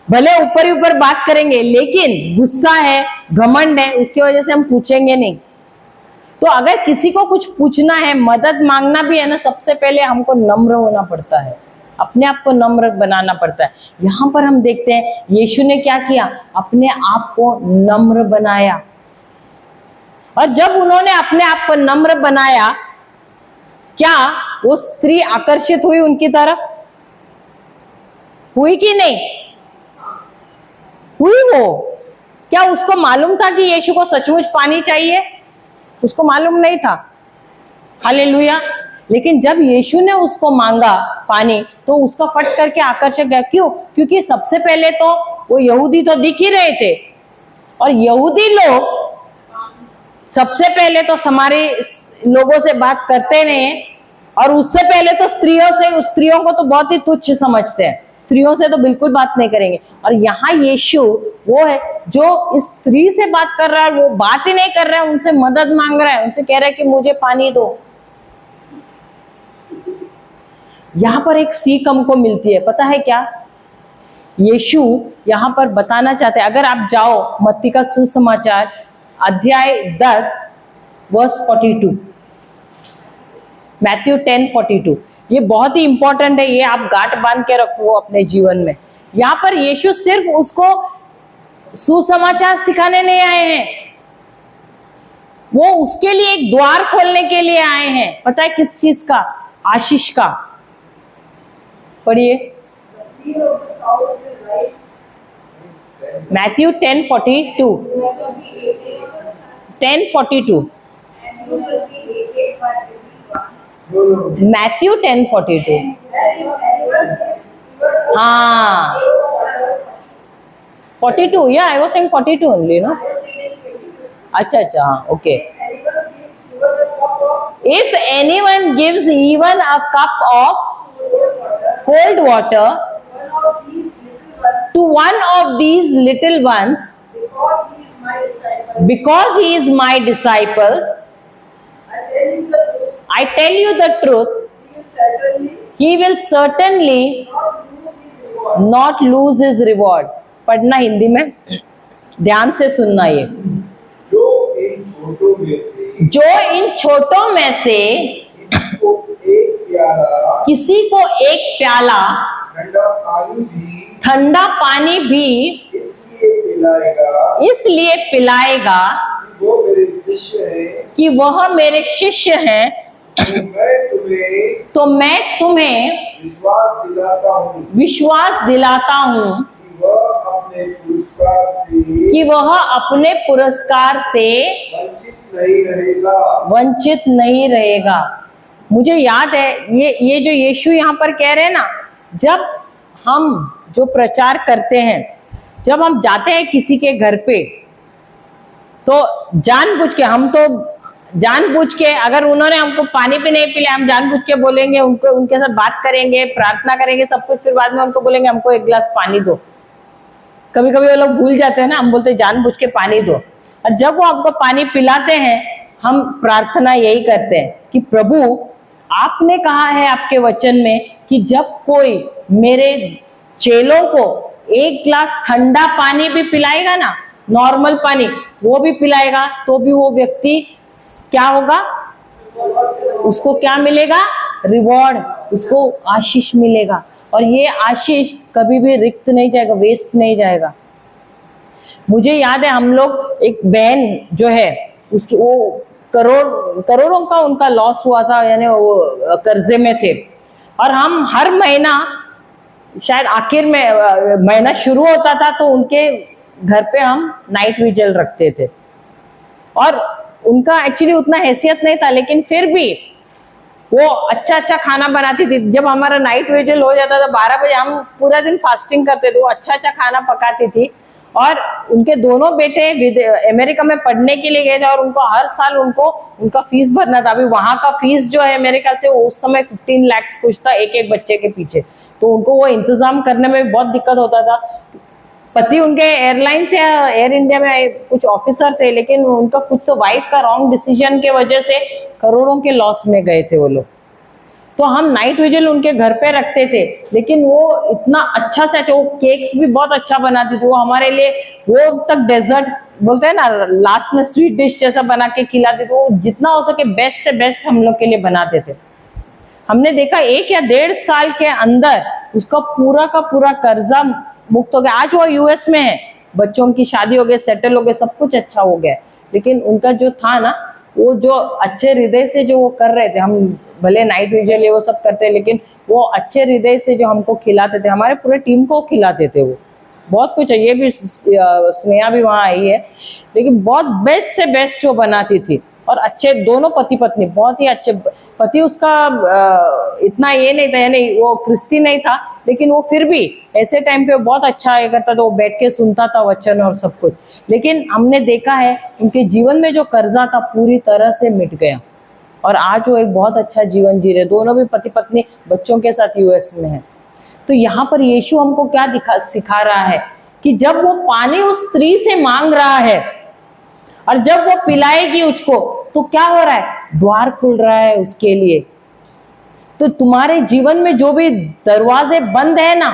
भले ऊपर ही ऊपर बात करेंगे, लेकिन गुस्सा है, घमंड है, उसकी वजह से हम पूछेंगे नहीं। तो अगर किसी को कुछ पूछना है, मदद मांगना भी है ना, सबसे पहले हमको नम्र होना पड़ता है, अपने आप को नम्र बनाना पड़ता है। यहाँ पर हम देखते हैं यीशु ने क्या किया? अपने आप को नम्र बनाया। और जब उन्होंने अपने आप को नम्र बनाया, क्या वो स्त्री आकर्षित हुई उनकी तरफ? हुई कि नहीं हुई? वो क्या उसको मालूम था कि यीशु को सचमुच पानी चाहिए? उसको मालूम नहीं था। हालेलुया। लेकिन जब यीशु ने उसको मांगा पानी, तो उसका फट करके आकर्षक गया। क्यों? क्योंकि सबसे पहले तो वो यहूदी तो दिख ही रहे थे, और यहूदी लोग सबसे पहले तो हमारे लोगों से बात करते नहीं, और उससे पहले तो स्त्रियों को तो बहुत ही तुच्छ समझते हैं, स्त्रियों से तो बिल्कुल बात नहीं करेंगे। और यहाँ यीशु वो है जो इस स्त्री से बात कर रहा है, वो बात ही नहीं कर रहा है, उनसे मदद मांग रहा है, उनसे कह रहा है कि मुझे पानी दो। यहाँ पर एक सीख हमको मिलती है, पता है क्या? यीशु यहाँ पर बताना चाहते हैं, अगर आप जाओ मत्ती का सुसमाचार अध्याय 10 वर्स 42, मैथ्यू 10:42, ये बहुत ही इंपॉर्टेंट है, ये आप गांठ बांध के रखो अपने जीवन में। यहाँ पर यीशु सिर्फ उसको सुसमाचार सिखाने नहीं आए हैं, वो उसके लिए एक द्वार खोलने के लिए आए हैं। पता है किस चीज का? आशीष का। पढ़िए मैथ्यू 10:42, 10:42, मैथ्यू 10:42। हाँ, 42, yeah, I was saying 42 only, no? अच्छा अच्छा, हाँ, okay. If anyone gives even a cup of cold water to one of these little ones, because he is my disciples, I tell you the truth, he will certainly not lose his reward. पढ़ना हिंदी में, ध्यान से सुनना ये। जो इन छोटों में से किसी को एक प्याला ठंडा पानी भी इसलिए पिलाएगा कि वह मेरे शिष्य हैं, तो मैं तुम्हें विश्वास दिलाता हूँ कि वह अपने पुरस्कार से वंचित नहीं रहेगा। मुझे याद है ये जो यीशु यहाँ पर कह रहे हैं ना, जब हम जो प्रचार करते हैं, जब हम जाते हैं किसी के घर पे, तो जानबूझ के, हम तो जानबूझ के, अगर उन्होंने हमको पानी भी नहीं पिलाया, हम जानबूझ के बोलेंगे, उनके साथ बात करेंगे, प्रार्थना करेंगे, सब कुछ, फिर बाद में उनको बोलेंगे हमको एक गिलास पानी दो। कभी कभी वो लोग भूल जाते हैं ना, हम बोलते हैं जानबूझ के पानी दो। और जब वो आपको पानी पिलाते हैं, हम प्रार्थना यही करते हैं कि प्रभु, आपने कहा है आपके वचन में कि जब कोई मेरे चेलों को एक गिलास ठंडा पानी भी पिलाएगा ना, नॉर्मल पानी वो भी पिलाएगा, तो भी वो व्यक्ति क्या होगा, उसको क्या मिलेगा, रिवॉर्ड, उसको आशीष मिलेगा। और ये आशीष कभी भी रिक्त नहीं जाएगा, वेस्ट नहीं जाएगा। मुझे याद है, हम लोग, एक बहन जो है, उसकी वो करोड़ों का उनका लॉस हुआ था, यानी वो कर्जे में थे, और हम हर महीना, शायद आखिर में महीना शुरू होता था तो उनके घर पे हम नाइट विजिल रखते थे। और उनका एक्चुअली उतना हैसियत नहीं था, लेकिन फिर भी वो अच्छा अच्छा खाना बनाती थी। जब हमारा नाइट विजिल हो जाता था 12 बजे, हम पूरा दिन फास्टिंग करते थे, वो अच्छा अच्छा खाना पकाती थी। और उनके दोनों बेटे अमेरिका में पढ़ने के लिए गए थे, और उनको हर साल उनका फीस भरना था। अभी वहां का फीस जो है अमेरिका से, उस समय 15 लाख कुछ था एक बच्चे के पीछे, तो उनको वो इंतजाम करने में बहुत दिक्कत होता था। पति उनके एयरलाइंस या एयर इंडिया में कुछ ऑफिसर थे, लेकिन उनका कुछ तो वाइफ का रॉन्ग डिसीजन के वजह से करोड़ों के लॉस में गए थे वो लोग। तो हम नाइट विजिल उनके घर पे रखते थे, लेकिन वो इतना अच्छा से अच्छा, वो केक्स भी बहुत अच्छा बनाती थी। वो हमारे लिए, वो तक डेजर्ट बोलते हैं ना, लास्ट में स्वीट डिश जैसा बना के खिलाते थे। वो जितना हो सके बेस्ट से बेस्ट हम लोग के लिए बनाते थे। हमने देखा 1 या 1.5 साल के अंदर उसका पूरा का पूरा कर्जा मुक्त हो गया। आज वो यूएस में है, बच्चों की शादी हो गई, सेटल हो गए, सब कुछ अच्छा हो गया। लेकिन उनका जो था ना, वो जो अच्छे हृदय से जो वो कर रहे थे, हम भले नाइट विजिल वो सब करते हैं, लेकिन वो अच्छे हृदय से जो हमको खिलाते थे, हमारे पूरे टीम को खिलाते थे। वो बहुत कुछ है, ये भी स्नेहा भी वहाँ आई है, लेकिन बहुत बेस्ट से बेस्ट वो बनाती थी। और अच्छे दोनों पति पत्नी, बहुत ही अच्छे। पति उसका इतना ये नहीं था, यानी वो क्रिस्ती नहीं था, लेकिन वो फिर भी ऐसे टाइम पे बहुत अच्छा ये करता था, वो बैठ के सुनता था वचन और सब कुछ। लेकिन हमने देखा है उनके जीवन में जो कर्जा था पूरी तरह से मिट गया, और आज वो एक बहुत अच्छा जीवन जी रहे। दोनों भी पति पत्नी बच्चों के साथ यूएस में है। तो यहाँ पर यीशु हमको क्या सिखा रहा है कि जब वो पानी उस स्त्री से मांग रहा है, और जब वो पिलाएगी उसको, तो क्या हो रहा है, द्वार खुल रहा है उसके लिए। तो तुम्हारे जीवन में जो भी दरवाजे बंद है ना,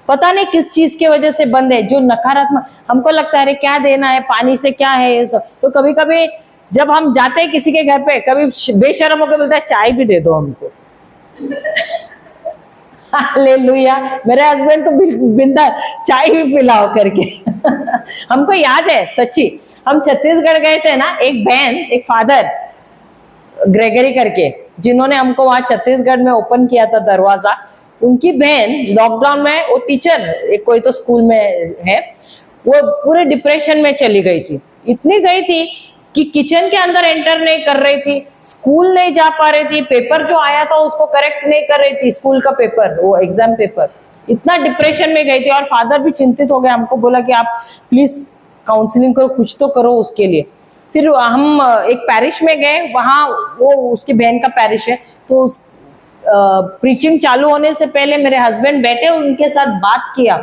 पता नहीं किस चीज की वजह से बंद है, जो नकारात्मक, हमको लगता है अरे क्या देना है, पानी से क्या है ये सब। तो कभी कभी जब हम जाते हैं किसी के घर पे, कभी बेशर्म होकर बोलता है चाय भी दे दो हमको। हालेलुया, मेरे हस्बैंड तो बिंदा चाय भी पिलाओ करके। हमको याद है सच्ची, हम छत्तीसगढ़ गए थे ना, एक बहन, एक फादर ग्रेगरी करके, जिन्होंने हमको वहां छत्तीसगढ़ में ओपन किया था दरवाजा। उनकी बहन लॉकडाउन में, वो टीचर एक कोई तो स्कूल में है, वो पूरे डिप्रेशन में चली गई थी। इतनी गई थी कि किचन के अंदर एंटर नहीं कर रही थी, स्कूल नहीं जा पा रही थी, पेपर जो आया था उसको करेक्ट नहीं कर रही थी, स्कूल का पेपर, वो एग्जाम पेपर। इतना डिप्रेशन में गई थी, और फादर भी चिंतित हो गए, हमको बोला कि आप प्लीज काउंसलिंग करो, कुछ तो करो उसके लिए। फिर हम एक पैरिश में गए, वहाँ वो उसकी बहन का पैरिश है, तो उस प्रीचिंग चालू होने से पहले मेरे हस्बैंड बैठे, उनके साथ बात किया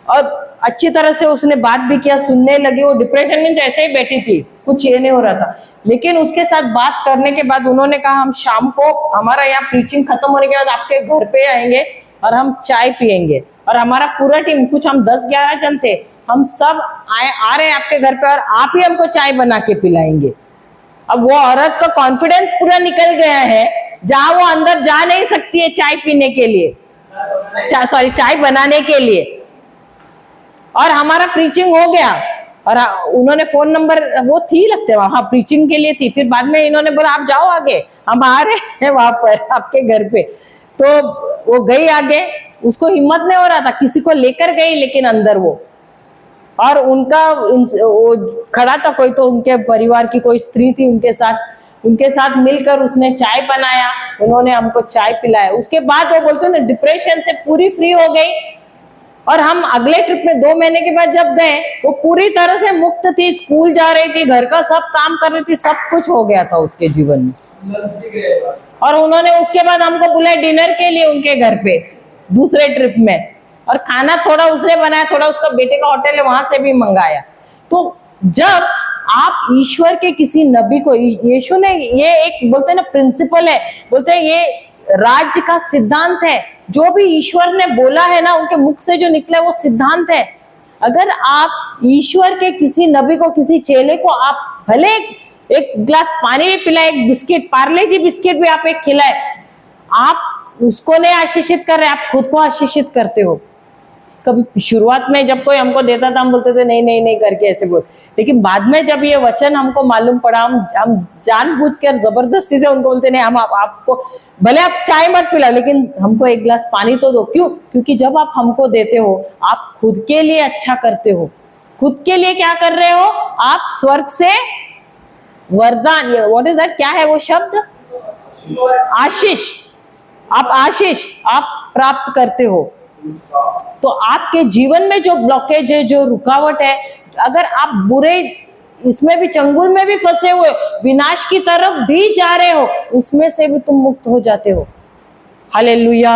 और अच्छी तरह से उसने बात भी किया, सुनने लगी। वो डिप्रेशन में ऐसे ही बैठी थी, कुछ ये नहीं हो रहा था, लेकिन उसके साथ बात करने के बाद उन्होंने कहा हम शाम को हमारा यहाँ प्रीचिंग खत्म होने के बाद आपके घर पे आएंगे और हम चाय पियेंगे। और हमारा पूरा टीम, कुछ हम 10-11 जन थे, हम सब आ रहे हैं आपके घर पे और आप ही हमको चाय बना के पिलाएंगे। अब वो औरत का कॉन्फिडेंस पूरा निकल गया है, जहां वो अंदर जा नहीं सकती है चाय पीने के लिए, चाय बनाने के लिए। और हमारा प्रीचिंग हो गया, और उन्होंने फोन नंबर, वो थी लगते वहां प्रीचिंग के लिए थी। फिर बाद में इन्होंने बोला आप जाओ आगे, हम आ रहे हैं वहां पर आपके घर पे। तो वो गई आगे, उसको हिम्मत नहीं हो रहा था, किसी को लेकर गई, लेकिन अंदर वो, और उनका वो खड़ा था कोई, तो उनके परिवार की कोई स्त्री थी उनके साथ मिलकर उसने चाय बनाया, उन्होंने हमको चाय पिलाया। उसके बाद वो बोलते हैं ना, डिप्रेशन से पूरी फ्री हो गई। और हम अगले ट्रिप में 2 महीने के बाद जब गए, वो पूरी तरह से मुक्त थी, स्कूल जा रही थी, घर का सब काम कर रही थी, सब कुछ हो गया था उसके जीवन में। और उन्होंने उसके बाद हमको बुलाया डिनर के लिए उनके घर पे दूसरे ट्रिप में, और खाना थोड़ा उसने बनाया, थोड़ा उसका बेटे का होटल है वहां से भी मंगाया। तो जब आप ईश्वर के किसी नबी को, यीशु ने, ये एक बोलते हैं ना प्रिंसिपल है, बोलते हैं ये राज्य का सिद्धांत है, जो भी ईश्वर ने बोला है ना, उनके मुख से जो निकला है वो सिद्धांत है। अगर आप ईश्वर के किसी नबी को, किसी चेले को आप भले एक गिलास पानी भी पिलाए, एक बिस्किट, पार्ले जी बिस्किट भी आप एक खिलाए, आप उसको नहीं आशीषित कर रहे, आप खुद को आशीषित करते हो। कभी शुरुआत में जब कोई हमको देता था, हम बोलते थे नहीं नहीं नहीं करके ऐसे बोल, लेकिन बाद में जब ये वचन हमको मालूम पड़ा, हम जानबूझकर जबरदस्ती से उनको बोलते नहीं, हम आपको भले आप चाय मत पिला, लेकिन हमको एक गिलास पानी तो दो। क्यों? क्योंकि जब आप हमको देते हो, आप खुद के लिए अच्छा करते हो। खुद के लिए क्या कर रहे हो? आप स्वर्ग से वरदान, व्हाट इज दैट, क्या है वो शब्द? आशीष। आप आशीष आप प्राप्त करते हो। तो आपके जीवन में जो ब्लॉकेज है, जो रुकावट है, अगर आप बुरे इसमें भी, चंगुल में भी फंसे हुए, विनाश की तरफ भी जा रहे हो, उसमें से भी तुम मुक्त हो जाते हो। Hallelujah,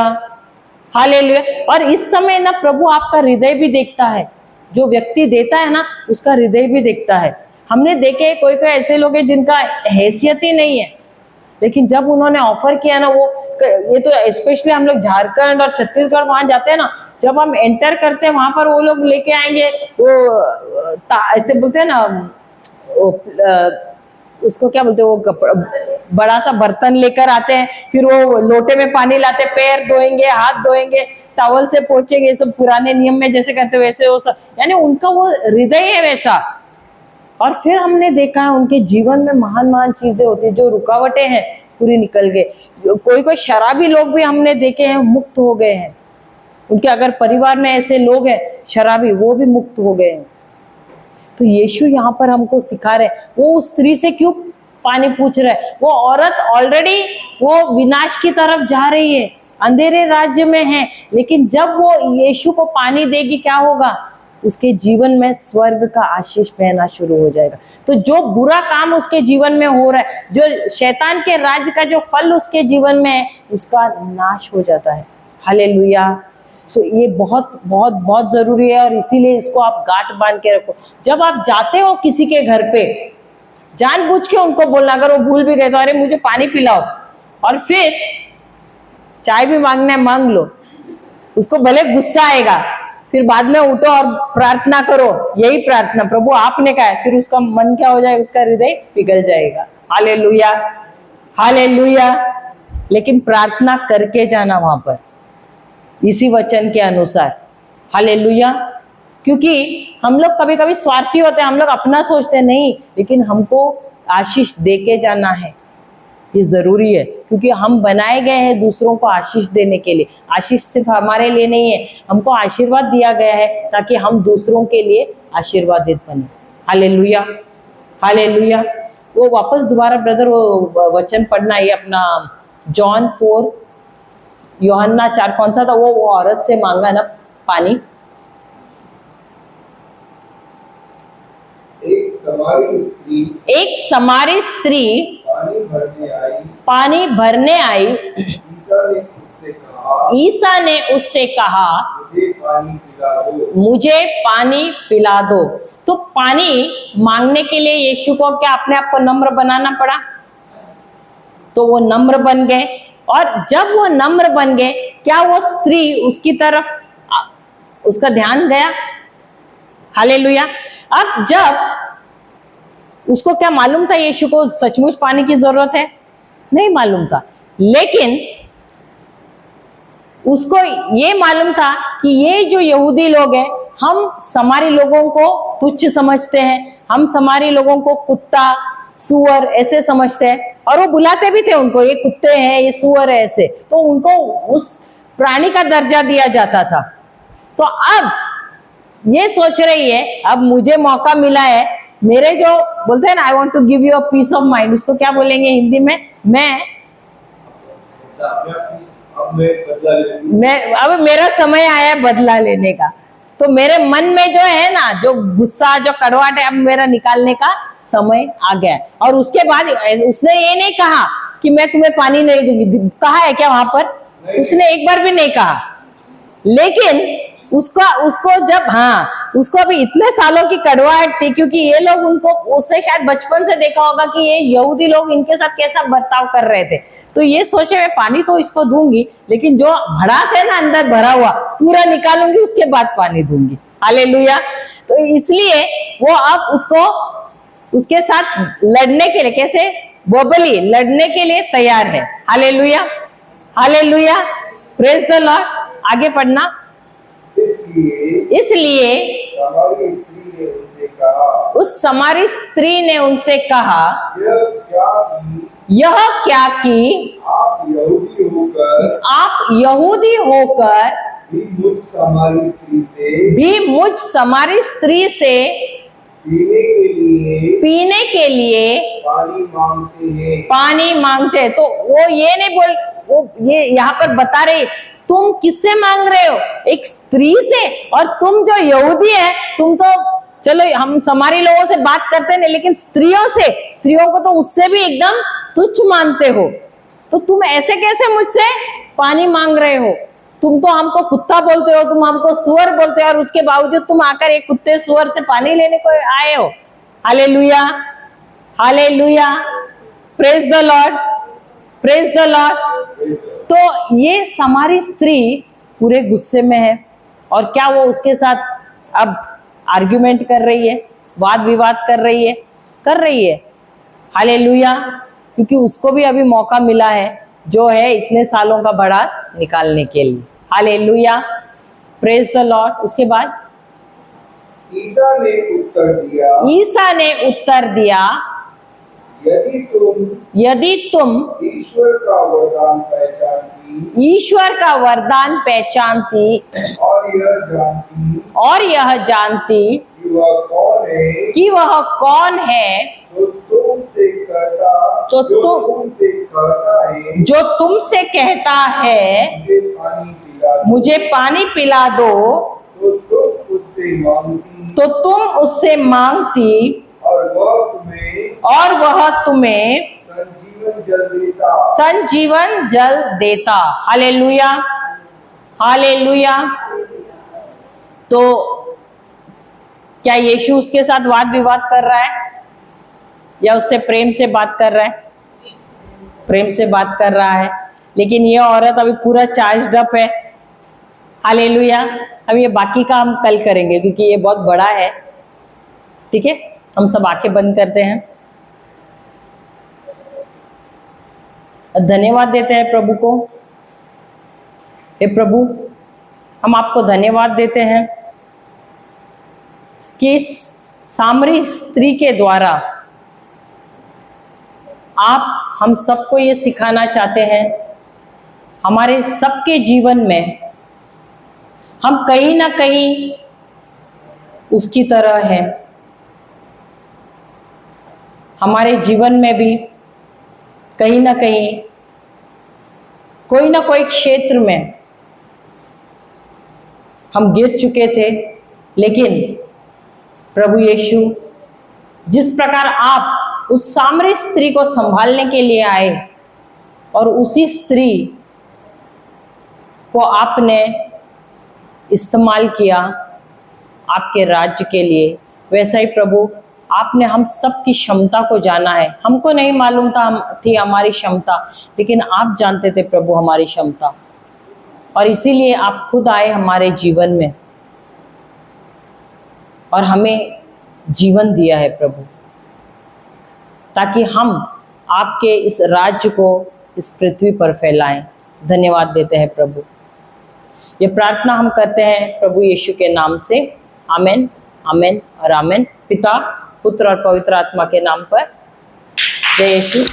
hallelujah. और इस समय ना प्रभु आपका हृदय भी देखता है, जो व्यक्ति देता है ना, उसका हृदय भी देखता है। हमने देखे कोई कोई ऐसे लोग हैं जिनका हैसियत ही नहीं है, लेकिन जब उन्होंने ऑफर किया ना, वो, ये तो स्पेशली हम लोग झारखंड और छत्तीसगढ़ वहां जाते हैं ना, जब हम एंटर करते हैं वहां पर वो लोग लेके आएंगे, वो ऐसे बोलते हैं ना, वो उसको क्या बोलते हैं, वो बड़ा सा बर्तन लेकर आते हैं, फिर वो लोटे में पानी लाते, पैर धोएंगे, हाथ धोएंगे, टॉवल से पोंछेंगे, ये सब पुराने नियम में जैसे करते वैसे वो सब, यानी उनका वो हृदय है वैसा। और फिर हमने देखा है उनके जीवन में महान महान चीजें होती है, जो रुकावटें हैं पूरी निकल गए। कोई कोई शराबी लोग भी हमने देखे हैं, मुक्त हो गए हैं। उनके अगर परिवार में ऐसे लोग हैं शराबी, वो भी मुक्त हो गए हैं। तो यीशु यहाँ पर हमको सिखा रहे, वो उस स्त्री से क्यों पानी पूछ रहे? वो औरत ऑलरेडी वो विनाश की तरफ जा रही है, अंधेरे राज्य में है, लेकिन जब वो यीशु को पानी देगी, क्या होगा? उसके जीवन में स्वर्ग का आशीष बहना शुरू हो जाएगा। तो जो बुरा काम उसके जीवन में हो रहा है, जो शैतान के राज्य का जो फल उसके जीवन में है, उसका नाश हो जाता है। हालेलुया। सो ये बहुत बहुत बहुत जरूरी है, और इसीलिए इसको आप गांठ बांध के रखो। जब आप जाते हो किसी के घर पे, जानबूझ के उनको बोलना, अगर वो भूल भी गए तो अरे मुझे पानी पिलाओ, और फिर चाय भी मांगना है मांग लो। उसको भले गुस्सा आएगा, फिर बाद में उठो और प्रार्थना करो, यही प्रार्थना प्रभु आपने कहा है, फिर उसका मन क्या हो जाएगा? उसका हृदय पिघल जाएगा। Hallelujah, hallelujah. लेकिन प्रार्थना करके जाना वहां पर, इसी वचन के अनुसार। हालेलुया। क्योंकि हम लोग कभी कभी स्वार्थी होते हैं, हम लोग अपना सोचते हैं, नहीं, लेकिन हमको आशीष दे के जाना है, ये जरूरी है। क्योंकि हम बनाए गए हैं दूसरों को आशीष देने के लिए। आशीष सिर्फ हमारे लिए नहीं है, हमको आशीर्वाद दिया गया है ताकि हम दूसरों के लिए आशीर्वादित बने। Hallelujah, hallelujah. वो वापस दोबारा ब्रदर वो वचन पढ़ना, ये अपना जॉन 4 यूहन्ना 4 कौन सा था वो औरत से मांगा ना पानी? एक समारी स्त्री पानी भरने आई। ईसा ने उससे कहा मुझे पानी पिला दो। तो पानी मांगने के लिए यीशु को क्या अपने आप को नम्र बनाना पड़ा? तो वो नम्र बन गए, और जब वो नम्र बन गए, क्या वो स्त्री उसकी तरफ उसका ध्यान गया? हालेलुया। अब जब उसको क्या मालूम था यीशु को सचमुच पानी की जरूरत है? नहीं मालूम था, लेकिन उसको ये मालूम था कि ये जो यहूदी लोग हैं, हम समारी लोगों को तुच्छ समझते हैं, हम समारी लोगों को कुत्ता सुअर ऐसे समझते हैं, और वो बुलाते भी थे उनको, ये कुत्ते हैं, ये सुअर है, ऐसे। तो उनको उस प्राणी का दर्जा दिया जाता था। तो अब ये सोच रही है, अब मुझे मौका मिला है, मेरे जो बोलते हैं ना, I want to give you a piece of mind, उसको क्या बोलेंगे हिंदी में? अब मेरा समय आया है बदला लेने का। तो मेरे मन में जो है ना, जो गुस्सा, जो कड़वाहट है, अब मेरा निकालने का समय आ गया। और उसके बाद उसने ये नहीं कहा कि मैं तुम्हें पानी नहीं दूंगी, कहा है क्या वहां पर? उसने एक बार भी नहीं कहा। लेकिन उसको जब उसको अभी इतने सालों की कड़वाहट थी, क्योंकि ये लोग उनको, उसने शायद बचपन से देखा होगा कि ये यहूदी लोग इनके साथ कैसा बर्ताव कर रहे थे। तो ये सोचे मैं पानी तो इसको दूंगी, लेकिन जो भड़ास है ना अंदर भरा हुआ, पूरा निकालूंगी, उसके बाद पानी दूंगी। हालेलुया। तो इसलिए वो अब उसको उसके साथ लड़ने के लिए, कैसे वर्बली लड़ने के लिए तैयार है। Hallelujah, hallelujah, praise the Lord. आगे पढ़ना। इसलिए उस समारी स्त्री ने उनसे कहा, यह क्या कि आप यहूदी होकर भी मुझ समारी स्त्री से पीने के लिए पानी मांगते हैं। तो वो ये नहीं बोल, वो ये यहाँ पर बता रहे, तुम किससे मांग रहे हो? एक स्त्री से। और तुम जो यहूदी है, तुम तो चलो हम समारी लोगों से बात करते नहीं, लेकिन स्त्रियों को तो उससे भी एकदम तुच्छ मानते हो। तो तुम ऐसे कैसे मुझसे पानी मांग रहे हो? तुम तो हमको कुत्ता बोलते हो, तुम हमको सुअर बोलते हो, और उसके बावजूद तुम आकर एक कुत्ते सुअर से पानी लेने को आए हो। Hallelujah, hallelujah, praise the Lord, praise the Lord. तो ये समारी स्त्री पूरे गुस्से में है, और क्या वो उसके साथ अब आर्ग्यूमेंट कर रही है, वाद विवाद कर रही है। हालेलुया, क्योंकि उसको भी अभी मौका मिला है, जो है इतने सालों का भड़ास निकालने के लिए। Hallelujah, praise the Lord. उसके बाद ईसा ने उत्तर दिया, यदि तुम ईश्वर का वरदान पहचानती और यह जानती कि वह कौन है जो तुमसे कहता है मुझे पानी पिला दो, तो तुम उससे मांगती और वह तुम्हें संजीवन जल देता। Hallelujah, hallelujah. तो क्या यीशु उसके साथ वाद विवाद कर रहा है, या उससे प्रेम से बात कर रहा है? प्रेम से बात कर रहा है। लेकिन ये औरत अभी पूरा चार्ज अप है। हालेलुया। अब ये बाकी का हम कल करेंगे, क्योंकि ये बहुत बड़ा है। ठीक है, हम सब आंखें बंद करते हैं, धन्यवाद देते हैं प्रभु को। हे प्रभु, हम आपको धन्यवाद देते हैं कि इस सामरी स्त्री के द्वारा आप हम सबको ये सिखाना चाहते हैं, हमारे सबके जीवन में हम कहीं ना कहीं उसकी तरह हैं। हमारे जीवन में भी कहीं ना कहीं कोई ना कोई क्षेत्र में हम गिर चुके थे, लेकिन प्रभु यीशु जिस प्रकार आप उस सामरी स्त्री को संभालने के लिए आए और उसी स्त्री को आपने इस्तेमाल किया आपके राज्य के लिए, वैसा ही प्रभु आपने हम सब की क्षमता को जाना है। हमको नहीं मालूम थी हमारी क्षमता, लेकिन आप जानते थे प्रभु हमारी क्षमता, और इसीलिए आप खुद आए हमारे जीवन में और हमें जीवन दिया है प्रभु, ताकि हम आपके इस राज्य को इस पृथ्वी पर फैलाएं। धन्यवाद देते हैं प्रभु। ये प्रार्थना हम करते हैं प्रभु यीशु के नाम से। आमेन, आमेन और आमेन। पिता, पुत्र और पवित्र आत्मा के नाम पर। जय यीशु।